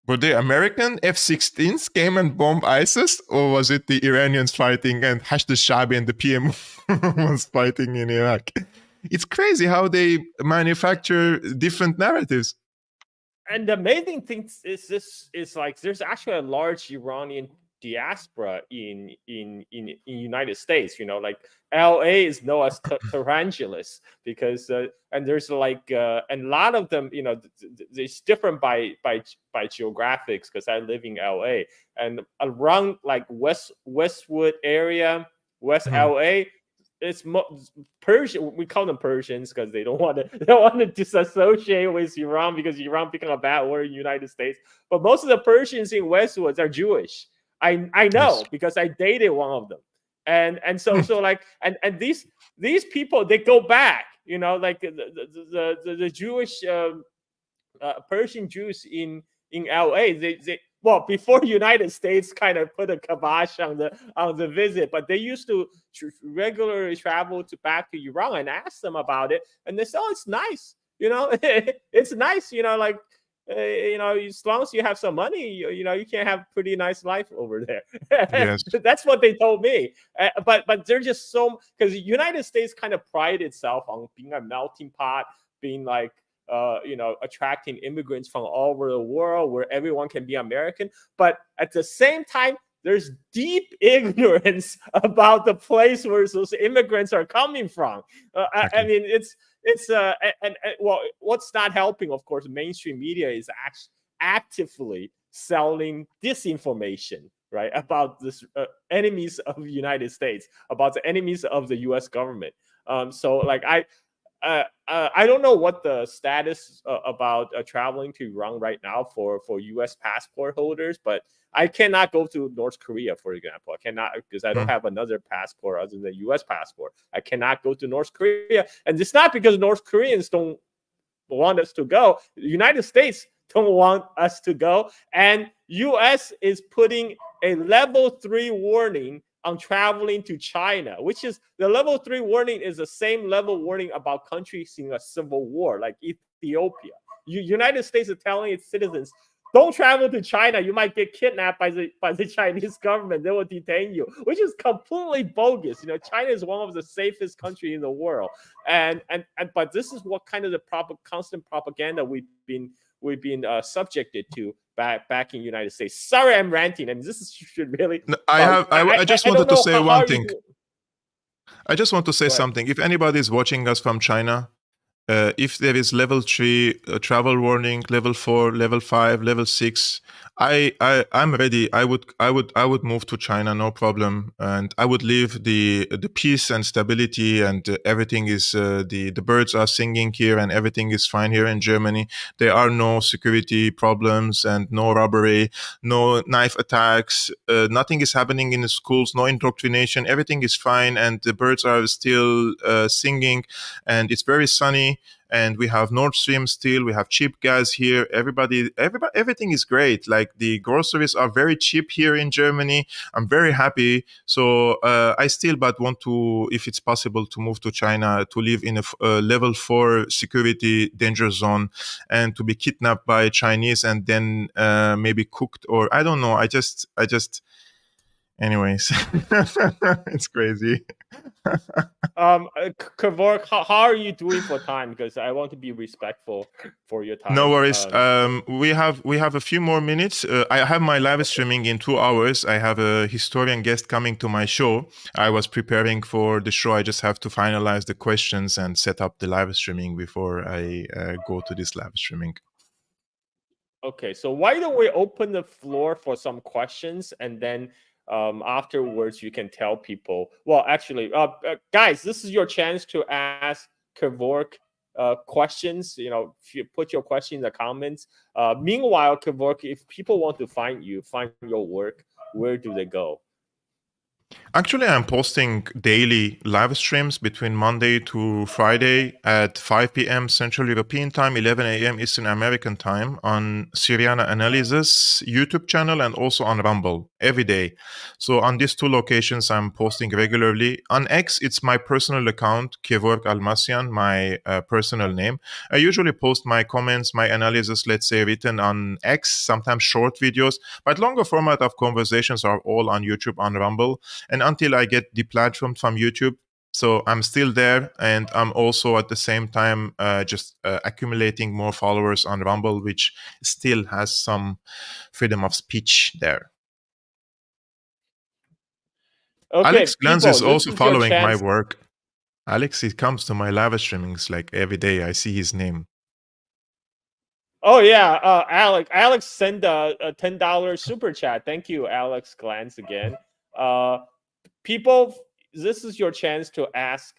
Were they American F-16s came and bombed ISIS, or was it the Iranians fighting and Hashd al-Shabi and the PM was fighting in Iraq? It's crazy how they manufacture different narratives. And the amazing thing is like there's actually a large Iranian diaspora in United States. You know, like LA is known as tarantulas because and there's like and a lot of them, you know, it's different by geographics because I live in LA and around like Westwood area, West LA. It's Persian. We call them Persians because they don't want to disassociate with Iran because Iran become a bad word in the United States. But most of the Persians in Westwoods are Jewish. I know because I dated one of them, and so like and these people, they go back. You know, like the Jewish Persian Jews in LA. They well, before United States kind of put a kibosh on the visit, but they used to regularly travel back to Iran and ask them about it, and they said, "Oh, it's nice, you know, it's nice, you know, like." You know, as long as you have some money, you know, you can have pretty nice life over there. Yes. That's what they told me. But they're just so, because the United States kind of pride itself on being a melting pot, being like, you know, attracting immigrants from all over the world where everyone can be American. But at the same time, there's deep ignorance about the place where those immigrants are coming from. I mean, it's and well, what's not helping, of course, mainstream media is actively selling disinformation, right, about this enemies of the United States, about the enemies of the U.S. government. So, like, I don't know what the status about traveling to Iran right now for U.S. passport holders, but I cannot go to North Korea, for example. I cannot because I don't have another passport other than the U.S. passport. I cannot go to North Korea, and it's not because North Koreans don't want us to go. The United States don't want us to go, and U.S. is putting a level 3 warning on traveling to China, which is the level 3 warning is the same level warning about countries in a civil war, like Ethiopia. United States is telling its citizens, don't travel to China. You might get kidnapped by the Chinese government. They will detain you, which is completely bogus. You know, China is one of the safest countries in the world, and but this is what kind of the constant propaganda we've been subjected to back in the United States. Sorry, I'm ranting, and this should really. No, I just wanted to say one thing. I just want to say Go ahead. something. If anybody is watching us from China, if there is level 3 travel warning, level 4, level 5, level 6, I'm ready. I would move to China, no problem, and I would leave the peace and stability, and everything is the birds are singing here, and everything is fine here in Germany. There are no security problems and no robbery, no knife attacks. Nothing is happening in the schools. No indoctrination. Everything is fine, and the birds are still singing, and it's very sunny, and we have Nord Stream still. We have cheap gas here. Everybody, everything is great. Like the groceries are very cheap here in Germany. I'm very happy. So I still, but want to, if it's possible, to move to China to live in a level 4 security danger zone, and to be kidnapped by Chinese and then maybe cooked, or I don't know. Anyways, it's crazy. Kevork, how are you doing for time? Because I want to be respectful for your No time. worries. We have a few more minutes. I have my live streaming in 2 hours. I have a historian guest coming to my show. I was preparing for the show. I just have to finalize the questions and set up the live streaming before I go to this live streaming. Okay, so why don't we open the floor for some questions, and then afterwards you can tell people. Well, actually, guys, this is your chance to ask Kevork questions. You know, if you put your question in the comments. Meanwhile, Kevork, if people want to find you, find your work, where do they go? Actually, I'm posting daily live streams between Monday to Friday at 5 p.m. Central European Time, 11 a.m. Eastern American Time on Syriana Analysis YouTube channel, and also on Rumble every day. So on these 2 locations, I'm posting regularly. On X, it's my personal account, Kevork Almassian, my personal name. I usually post my comments, my analysis, let's say, written on X, sometimes short videos, but longer format of conversations are all on YouTube, on Rumble. And until I get deplatformed from YouTube, so I'm still there, and I'm also at the same time just accumulating more followers on Rumble, which still has some freedom of speech there. Okay, Alex Glanz people, is this also is your following my chance. work. Alex, he comes to my live streamings like every day. I see his name. Oh yeah, Alex sent a $10 super chat. Thank you, Alex Glantz again. People, this is your chance to ask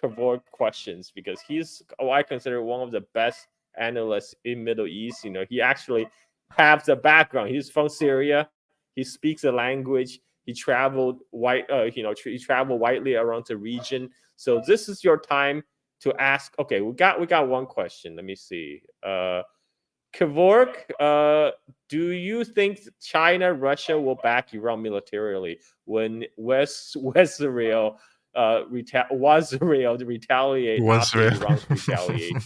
Kevork questions, because he's, I consider, one of the best analysts in Middle East. You know, he actually has the background. He's from Syria. He speaks the language. He traveled he traveled widely around the region. So this is your time to ask. Okay, we got one question. Let me see. Kevork, do you think China, Russia will back Iran militarily when Israel was Israel to retaliate Was after Iran's retaliation?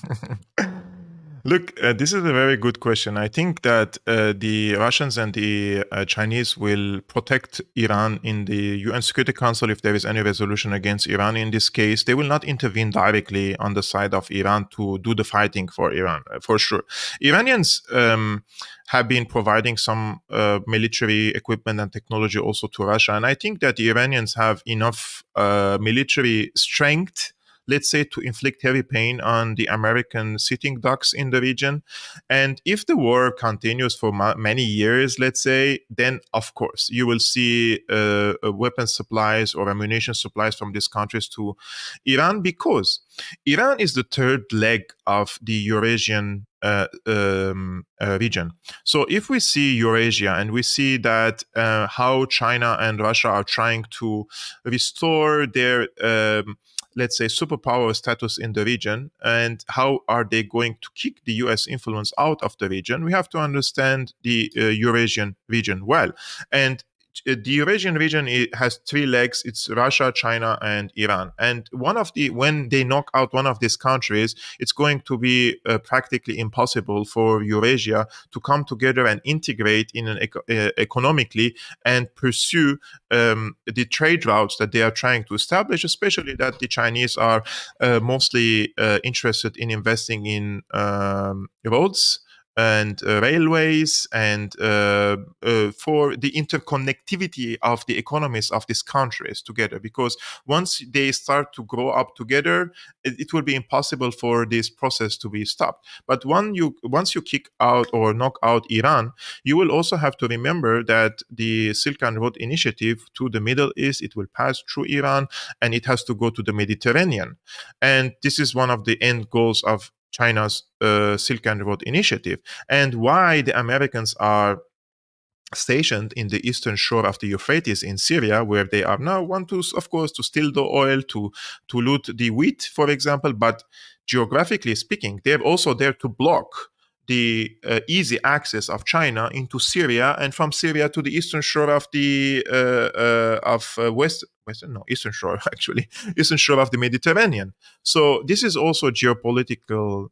Look, this is a very good question. I think that the Russians and the Chinese will protect Iran in the UN Security Council if there is any resolution against Iran. In this case, they will not intervene directly on the side of Iran to do the fighting for Iran, for sure. Iranians have been providing some military equipment and technology also to Russia. And I think that the Iranians have enough military strength, let's say, to inflict heavy pain on the American sitting ducks in the region. And if the war continues for many years, let's say, then of course you will see weapon supplies or ammunition supplies from these countries to Iran, because Iran is the third leg of the Eurasian region. So if we see Eurasia and we see that how China and Russia are trying to restore their let's say superpower status in the region, and how are they going to kick the US influence out of the region, we have to understand the Eurasian region well. And the Eurasian region, it has 3 legs. It's Russia, China, and Iran. And when they knock out one of these countries, it's going to be practically impossible for Eurasia to come together and integrate in an economically and pursue the trade routes that they are trying to establish, especially that the Chinese are mostly interested in investing in roads, and railways and for the interconnectivity of the economies of these countries together, because once they start to grow up together, it will be impossible for this process to be stopped. But once you kick out or knock out Iran, you will also have to remember that the Silk Road Initiative to the Middle East, it will pass through Iran and it has to go to the Mediterranean. And this is one of the end goals of China's Silk Road Initiative, and why the Americans are stationed in the eastern shore of the Euphrates in Syria, where they are now want to, of course, to steal the oil, to loot the wheat, for example. But geographically speaking, they're also there to block the easy access of China into Syria, and from Syria to the eastern shore of the eastern shore actually, eastern shore of the Mediterranean. So this is also geopolitical,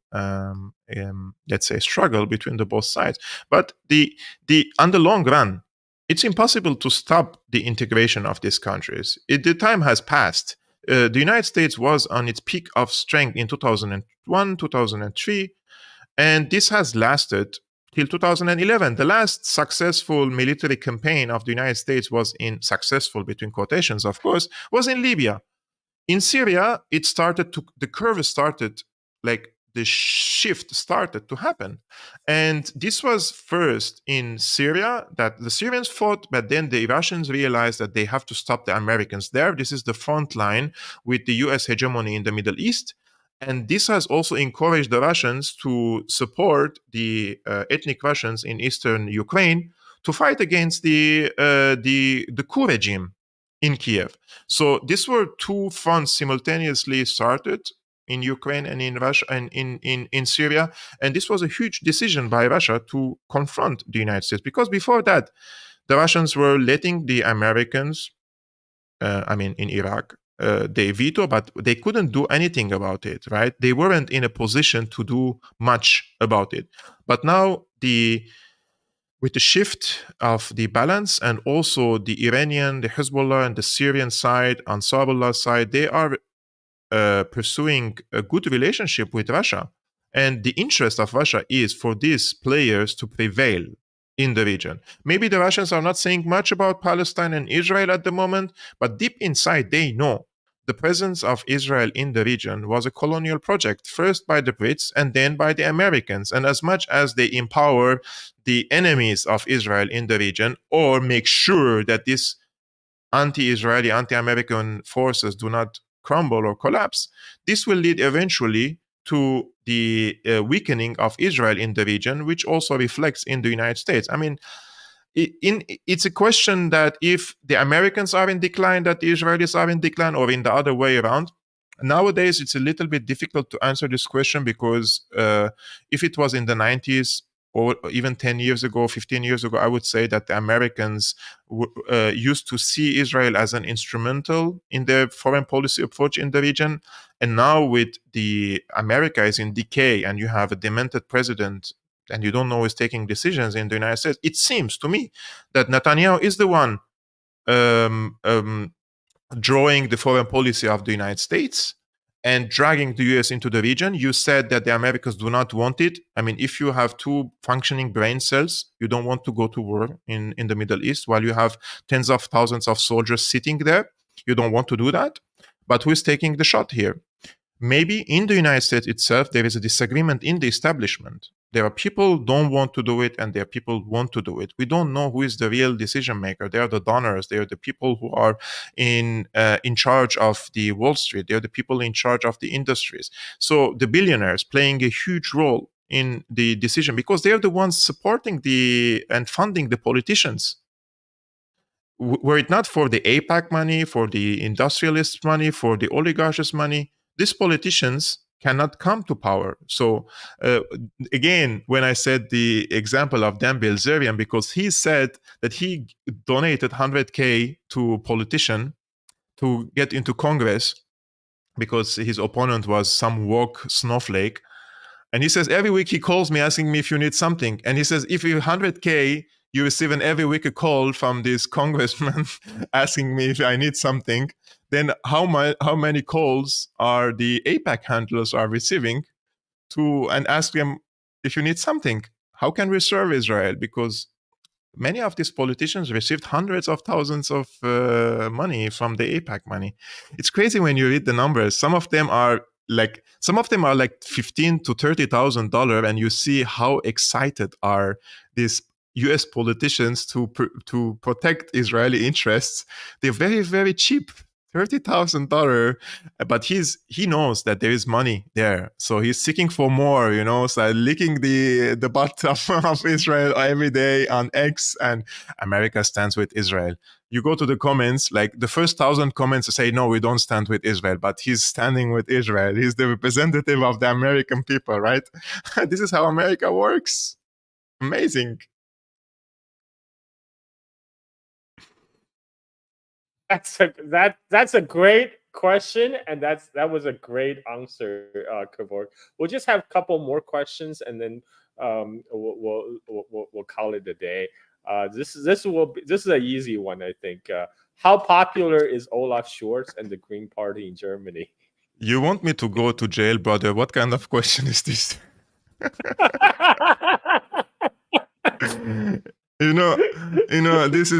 let's say, struggle between the both sides. But the on the long run, it's impossible to stop the integration of these countries. The time has passed. The United States was on its peak of strength in 2001, 2003. And this has lasted till 2011. The last successful military campaign of the United States was in successful, between quotations, of course, was in Libya. In Syria, the curve started, like the shift started to happen. And this was first in Syria, that the Syrians fought, but then the Russians realized that they have to stop the Americans there. This is the front line with the US hegemony in the Middle East. And this has also encouraged the Russians to support the ethnic Russians in eastern Ukraine to fight against the coup regime in Kiev. So these were two fronts simultaneously started in Ukraine and in Russia and in Syria. And this was a huge decision by Russia to confront the United States, because before that, the Russians were letting the Americans, in Iraq, they veto, but they couldn't do anything about it, right? They weren't in a position to do much about it. But now with the shift of the balance, and also the Iranian, the Hezbollah, and the Syrian side, Ansarullah side, they are pursuing a good relationship with Russia. And the interest of Russia is for these players to prevail in the region. Maybe the Russians are not saying much about Palestine and Israel at the moment, but deep inside, they know the presence of Israel in the region was a colonial project, first by the Brits and then by the Americans. And as much as they empower the enemies of Israel in the region, or make sure that these anti-Israeli, anti-American forces do not crumble or collapse, this will lead eventually to the weakening of Israel in the region, which also reflects in the United States. I mean, it's a question that if the Americans are in decline, that the Israelis are in decline, or in the other way around. Nowadays, it's a little bit difficult to answer this question, because if it was in the 90s, or even 10 years ago, 15 years ago, I would say that the Americans used to see Israel as an instrumental in their foreign policy approach in the region. And now with the America is in decay, and you have a demented president, and you don't know who's taking decisions in the United States, it seems to me that Netanyahu is the one drawing the foreign policy of the United States and dragging the US into the region. You said that the Americans do not want it. I mean, if you have two functioning brain cells, you don't want to go to war in the Middle East while you have tens of thousands of soldiers sitting there. You don't want to do that. But who is taking the shot here? Maybe in the United States itself, there is a disagreement in the establishment. There are people who don't want to do it, and there are people who want to do it. We don't know who is the real decision maker. They are the donors. They are the people who are in charge of the Wall Street. They are the people in charge of the industries. So the billionaires playing a huge role in the decision, because they are the ones supporting and funding the politicians. Were it not for the APAC money, for the industrialists' money, for the oligarchs' money, these politicians cannot come to power. So again, when I said the example of Dan Bilzerian, because he said that he donated 100K to a politician to get into Congress because his opponent was some woke snowflake. And he says every week he calls me asking me if you need something. And he says, if you 100K, you receive every week a call from this congressman asking me if I need something, then how many calls are the APAC handlers are receiving and ask them if you need something? how can we serve Israel? Because many of these politicians received hundreds of thousands of money from the APAC money. It's crazy when you read the numbers. Some of them are like $15,000 to $30,000, and you see how excited are these U.S. politicians to protect Israeli interests. They're very, very cheap. $30,000, but he knows that there is money there, so he's seeking for more. So licking the butt of Israel every day on X, and America stands with Israel. You go to the comments, like the first 1,000 comments say, no, we don't stand with Israel, but he's standing with Israel. He's the representative of the American people, right? This is how America works. Amazing. That's a great question, and that was a great answer, Kevork. We'll just have a couple more questions, and then we'll call it a day. This is an easy one, I think. How popular is Olaf Scholz and the Green Party in Germany? You want me to go to jail, brother? What kind of question is this? This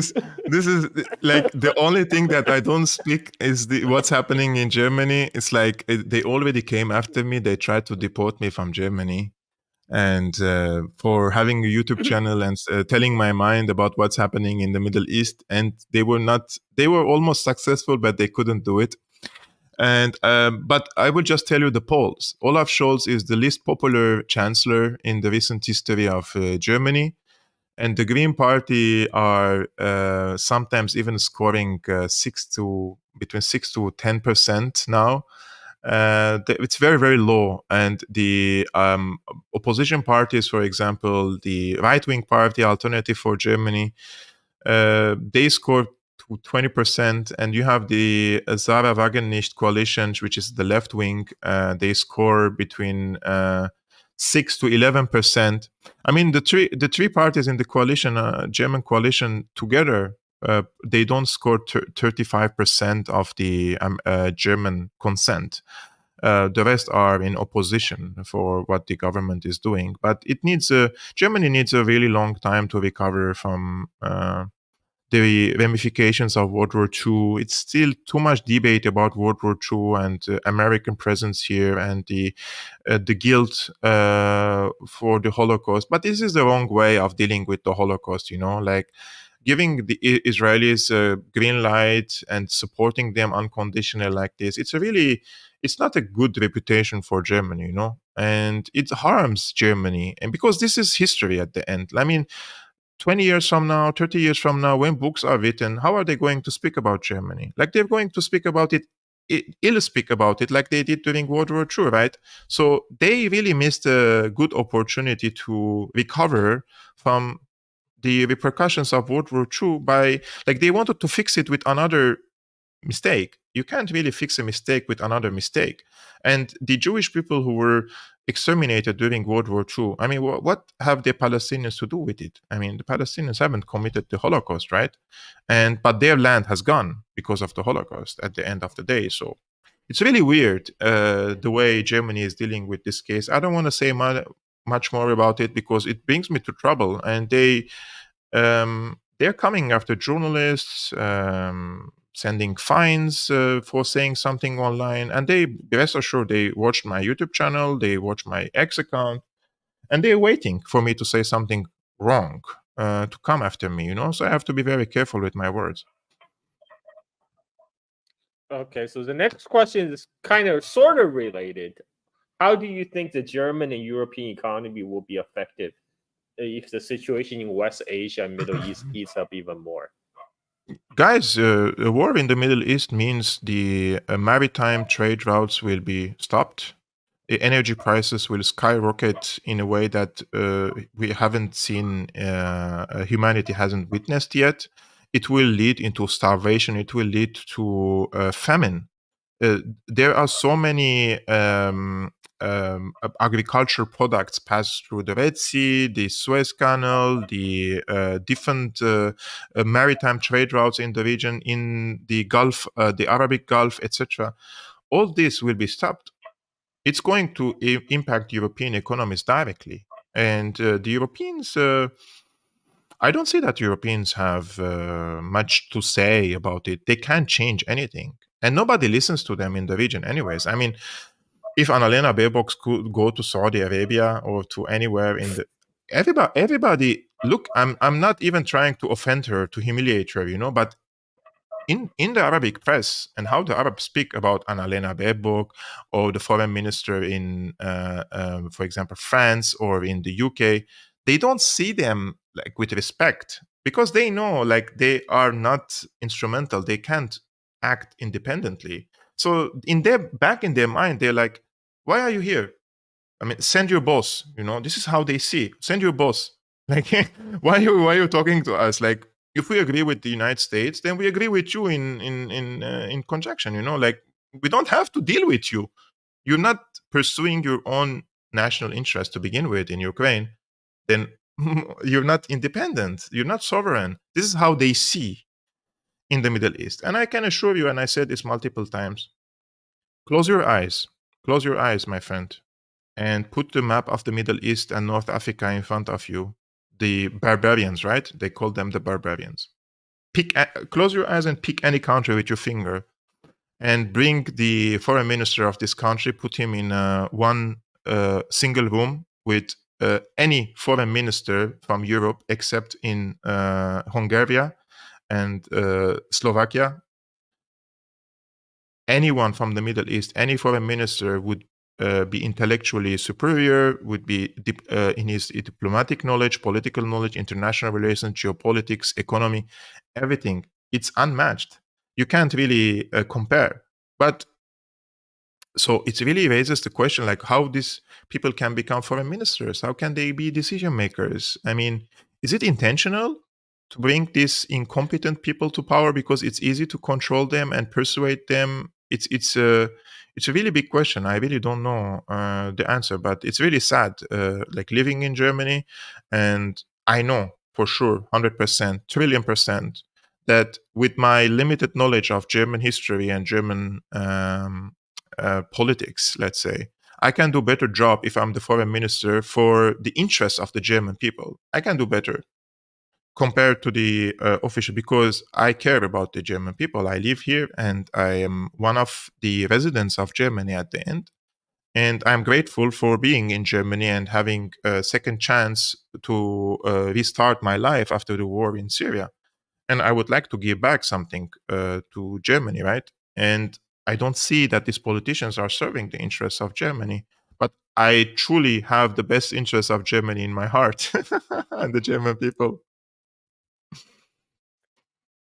is like the only thing that I don't speak is what's happening in Germany. It's like they already came after me. They tried to deport me from Germany, and for having a YouTube channel and telling my mind about what's happening in the Middle East. And they were almost successful, but they couldn't do it. And but I will just tell you the polls. Olaf Scholz is the least popular chancellor in the recent history of Germany. And the Green Party are sometimes even scoring between 6 to 10% now. It's very, very low. And the opposition parties, for example, the right-wing party Alternative for Germany, they score to 20%. And you have the Sarah Wagenknecht coalition, which is the left wing. They score between 6 to 11%. I mean, the three parties in the coalition, German coalition together, they don't score 35% of the German consent. The rest are in opposition for what the government is doing. But Germany needs a really long time to recover from the ramifications of World War II. It's still too much debate about World War II and American presence here and the guilt for the Holocaust. But this is the wrong way of dealing with the Holocaust, like giving the Israelis a green light and supporting them unconditionally like this. It's not a good reputation for Germany, and it harms Germany. And because this is history at the end. I mean, 20 years from now, 30 years from now, when books are written, how are they going to speak about Germany? Like they're going to speak about it, ill speak about it like they did during World War II, right? So they really missed a good opportunity to recover from the repercussions of World War II they wanted to fix it with another mistake. You can't really fix a mistake with another mistake. And the Jewish people who were exterminated during World War II, I mean, what have the Palestinians to do with it? I mean, the Palestinians haven't committed the Holocaust, right? But their land has gone because of the Holocaust at the end of the day. So it's really weird the way Germany is dealing with this case. I don't want to say much more about it because it brings me to trouble. And they're coming after journalists, sending fines for saying something online. And they, rest assured, they watched my YouTube channel, they watched my X account, and they're waiting for me to say something wrong to come after me, So I have to be very careful with my words. Okay, so the next question is kind of sort of related. How do you think the German and European economy will be affected if the situation in West Asia and Middle East heats up even more? Guys, a war in the Middle East means the maritime trade routes will be stopped. The energy prices will skyrocket in a way that we haven't seen, humanity hasn't witnessed yet. It will lead into starvation. It will lead to famine. There are so many agricultural products pass through the Red Sea, the Suez Canal, the different maritime trade routes in the region, in the Gulf, the Arabic Gulf, etc. All this will be stopped. It's going to impact European economies directly. And the Europeans, I don't see that Europeans have much to say about it. They can't change anything. And nobody listens to them in the region, anyways. I mean, if Annalena Baerbock could go to Saudi Arabia or to anywhere in the everybody look, I'm not even trying to offend her, to humiliate her, but in the Arabic press and how the Arabs speak about Annalena Baerbock or the foreign minister in, for example, France or in the UK, they don't see them like with respect because they know like they are not instrumental. They can't act independently. So back in their mind, they're like, "Why are you here? I mean, send your boss. This is how they see. Send your boss. Like, why are you talking to us? Like, if we agree with the United States, then we agree with you in conjunction. Like we don't have to deal with you. You're not pursuing your own national interest to begin with in Ukraine. Then you're not independent. You're not sovereign. This is how they see in the Middle East. And I can assure you, and I said this multiple times, close your eyes. Close your eyes, my friend, and put the map of the Middle East and North Africa in front of you. The barbarians, right? They call them the barbarians. Close your eyes and pick any country with your finger, and bring the foreign minister of this country. Put him in one single room with any foreign minister from Europe, except in Hungary and Slovakia. Anyone from the Middle East, any foreign minister would be intellectually superior, would be in his diplomatic knowledge, political knowledge, international relations, geopolitics, economy, everything. It's unmatched. You can't really compare. But so it really raises the question, like, how these people can become foreign ministers? How can they be decision makers? I mean, is it intentional to bring these incompetent people to power because it's easy to control them and persuade them? It's a really big question. I really don't know the answer, but it's really sad. Like living in Germany, and I know for sure, 100%, trillion percent, that with my limited knowledge of German history and German politics, let's say, I can do better job if I'm the foreign minister for the interests of the German people. I can do better compared to the official, because I care about the German people. I live here and I am one of the residents of Germany at the end. And I'm grateful for being in Germany and having a second chance to restart my life after the war in Syria. And I would like to give back something to Germany, right? And I don't see that these politicians are serving the interests of Germany. But I truly have the best interests of Germany in my heart and the German people.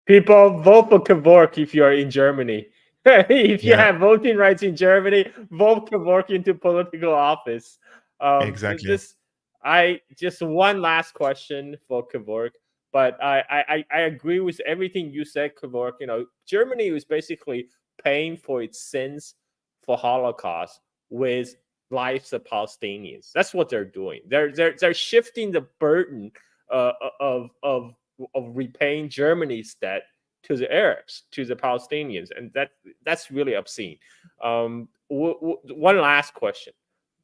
People, vote for Kevork if you are in Germany. If you Yeah, have voting rights in Germany, vote Kevork into political office. exactly. I just one last question for Kevork, but I agree with everything you said, Kevork. Germany is basically paying for its sins for Holocaust with lives of Palestinians. That's what they're doing. They're shifting the burden of repaying Germany's debt to the Arabs, to the Palestinians, and that's really obscene. One last question: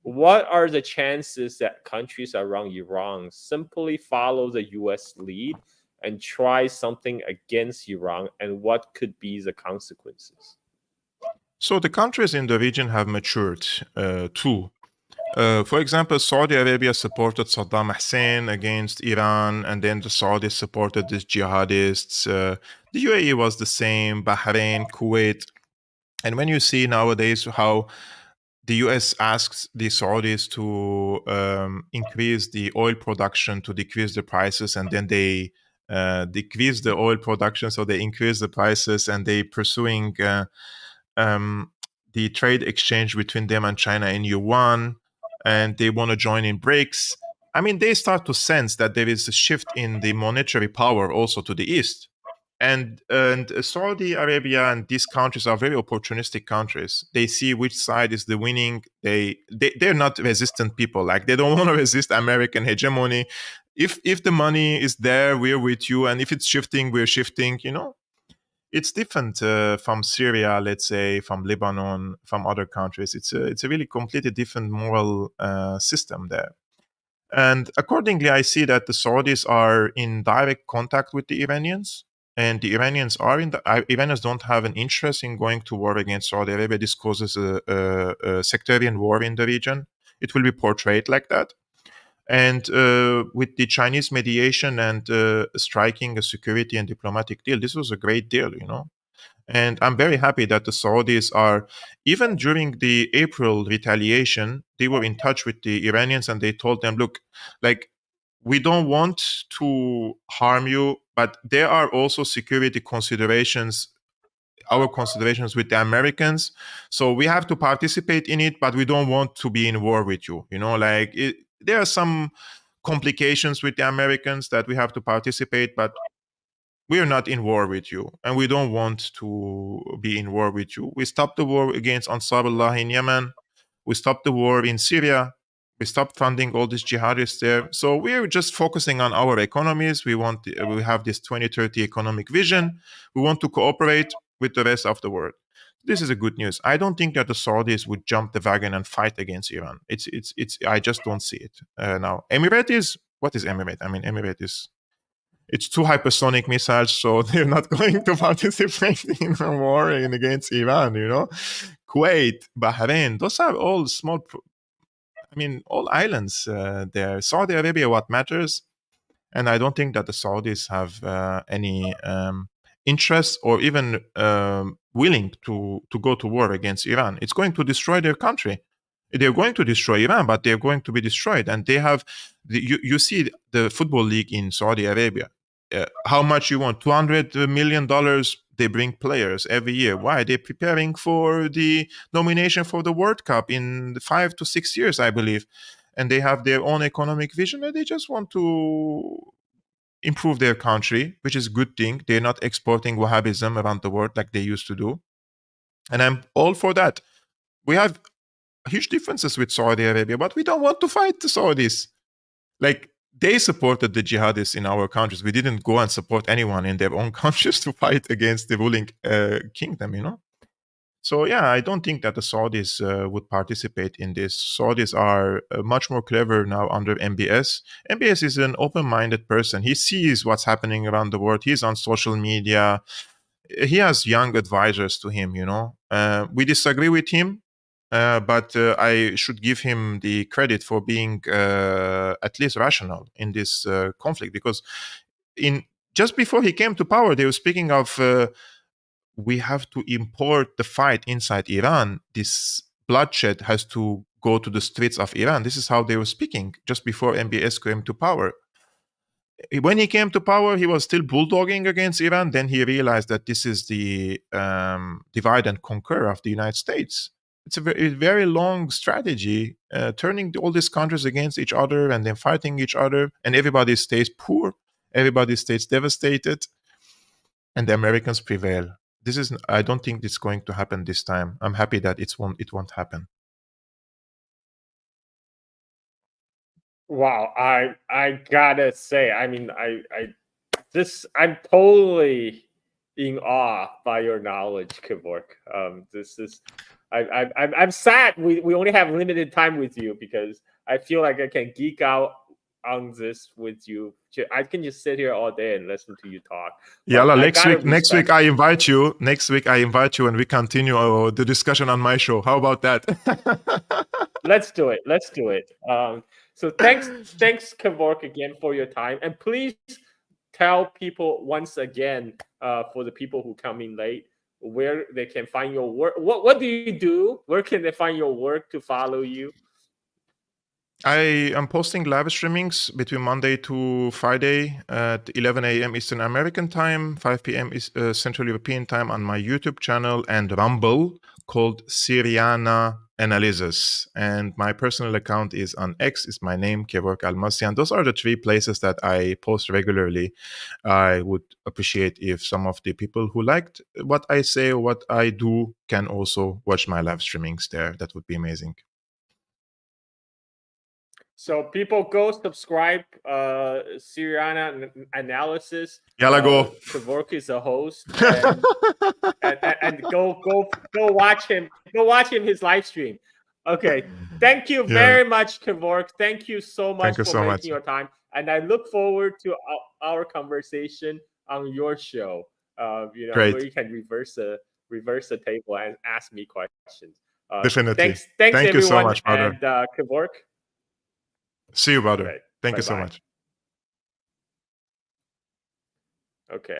what are the chances that countries around Iran simply follow the U.S. lead and try something against Iran, and what could be the consequences? So the countries in the region have matured too. For example, Saudi Arabia supported Saddam Hussein against Iran, and then the Saudis supported the jihadists. The UAE was the same, Bahrain, Kuwait. And when you see nowadays how the US asks the Saudis to increase the oil production to decrease the prices, and then they decrease the oil production, so they increase the prices, and they pursuing um, the trade exchange between them and China in yuan, and they want to join in BRICS. I mean, they start to sense that there is a shift in the monetary power also to the east. And Saudi Arabia and these countries are very opportunistic countries. They see which side is the winning. They're not resistant people. Like they don't want to resist American hegemony. If the money is there, we're with you, and if it's shifting, we're shifting. It's different from Syria, let's say, from Lebanon, from other countries. It's a really completely different moral system there. And accordingly, I see that the Saudis are in direct contact with the Iranians, and the Iranians are in the Iranians don't have an interest in going to war against Saudi Arabia. This causes a sectarian war in the region. It will be portrayed like that. And with the Chinese mediation and striking a security and diplomatic deal, this was a great deal, you know. And I'm very happy that the Saudis are, even during the April retaliation, they were in touch with the Iranians and they told them, look, like, we don't want to harm you, but there are also security considerations, our considerations with the Americans. So we have to participate in it, but we don't want to be in war with you. You know, like, there are some complications with the Americans that we have to participate, but we are not in war with you and we don't want to be in war with you. We stopped the war against Ansarullah in Yemen. We stopped the war in Syria. We stopped funding all these jihadists there. So we're just focusing on our economies. We have this 2030 economic vision. We want to cooperate with the rest of the world. This is a good news. I don't think that the Saudis would jump the wagon and fight against Iran. It's. I just don't see it now. Emirate is, what is Emirate? I mean, Emirate is, it's two hypersonic missiles, so they're not going to participate in a war against Iran, you know. Kuwait, Bahrain, those are all small, all islands there. Saudi Arabia, what matters? And I don't think that the Saudis have any interest or even willing to go to war against Iran. It's going to destroy their country. They're going to destroy Iran, but they're going to be destroyed. And they have, you see the football league in Saudi Arabia. How much you want? $200 million. They bring players every year. Why? They're preparing for the nomination for the World Cup in 5 to 6 years, I believe. And they have their own economic vision, and they just want to improve their country, which is a good thing. They're not exporting Wahhabism around the world like they used to do. And I'm all for that. We have huge differences with Saudi Arabia, but we don't want to fight the Saudis. Like, they supported the jihadists in our countries. We didn't go and support anyone in their own countries to fight against the ruling kingdom, you know? So, yeah, I don't think that the Saudis would participate in this. Saudis are much more clever now under MBS. MBS is an open-minded person. He sees what's happening around the world. He's on social media. He has young advisors to him, you know? We disagree with him. But I should give him the credit for being at least rational in this conflict, because just before he came to power, they were speaking of we have to import the fight inside Iran. This bloodshed has to go to the streets of Iran. This is how they were speaking just before MBS came to power. When he came to power, he was still bulldogging against Iran. Then he realized that this is the divide and conquer of the United States. It's a very, very long strategy, turning all these countries against each other and then fighting each other, and everybody stays poor, everybody stays devastated, and the Americans prevail. I don't think it's going to happen this time. I'm happy that it won't happen. Wow, I gotta say, I'm totally in awe by your knowledge, Kevork. This is, I'm sad we only have limited time with you, because I feel like I can geek out on this with you. I can just sit here all day and listen to you talk. Yalla, next week I invite you. Next week I invite you and we continue the discussion on my show. How about that? Let's do it. So thanks, Kevork, again for your time, and please tell people once again, for the people who come in late, where they can find your work. What do you do? Where can they find your work to follow you? I am posting live streamings between Monday to Friday at 11 a.m. Eastern American time, 5 p.m. Central European time on my YouTube channel and Rumble called Syriana Analysis. And my personal account is on X, is my name, Kevork Almassian. Those are the 3 places that I post regularly. I would appreciate if some of the people who liked what I say or what I do can also watch my live streamings there. That would be amazing. So people go subscribe Syriana Analysis. Yalla, go. Kevork is a host, and go watch him. Go watch him his live stream. Okay. Thank you Yeah. very much, Kevork. Thank you so much Thank you for so making much. your time, and I look forward to our conversation on your show. You know, where Great. you can reverse the table and ask me questions. Definitely. Thanks Thank you so everyone, much, brother. and Kevork. See you, brother. Great. Thank you so Bye-bye. much. Okay.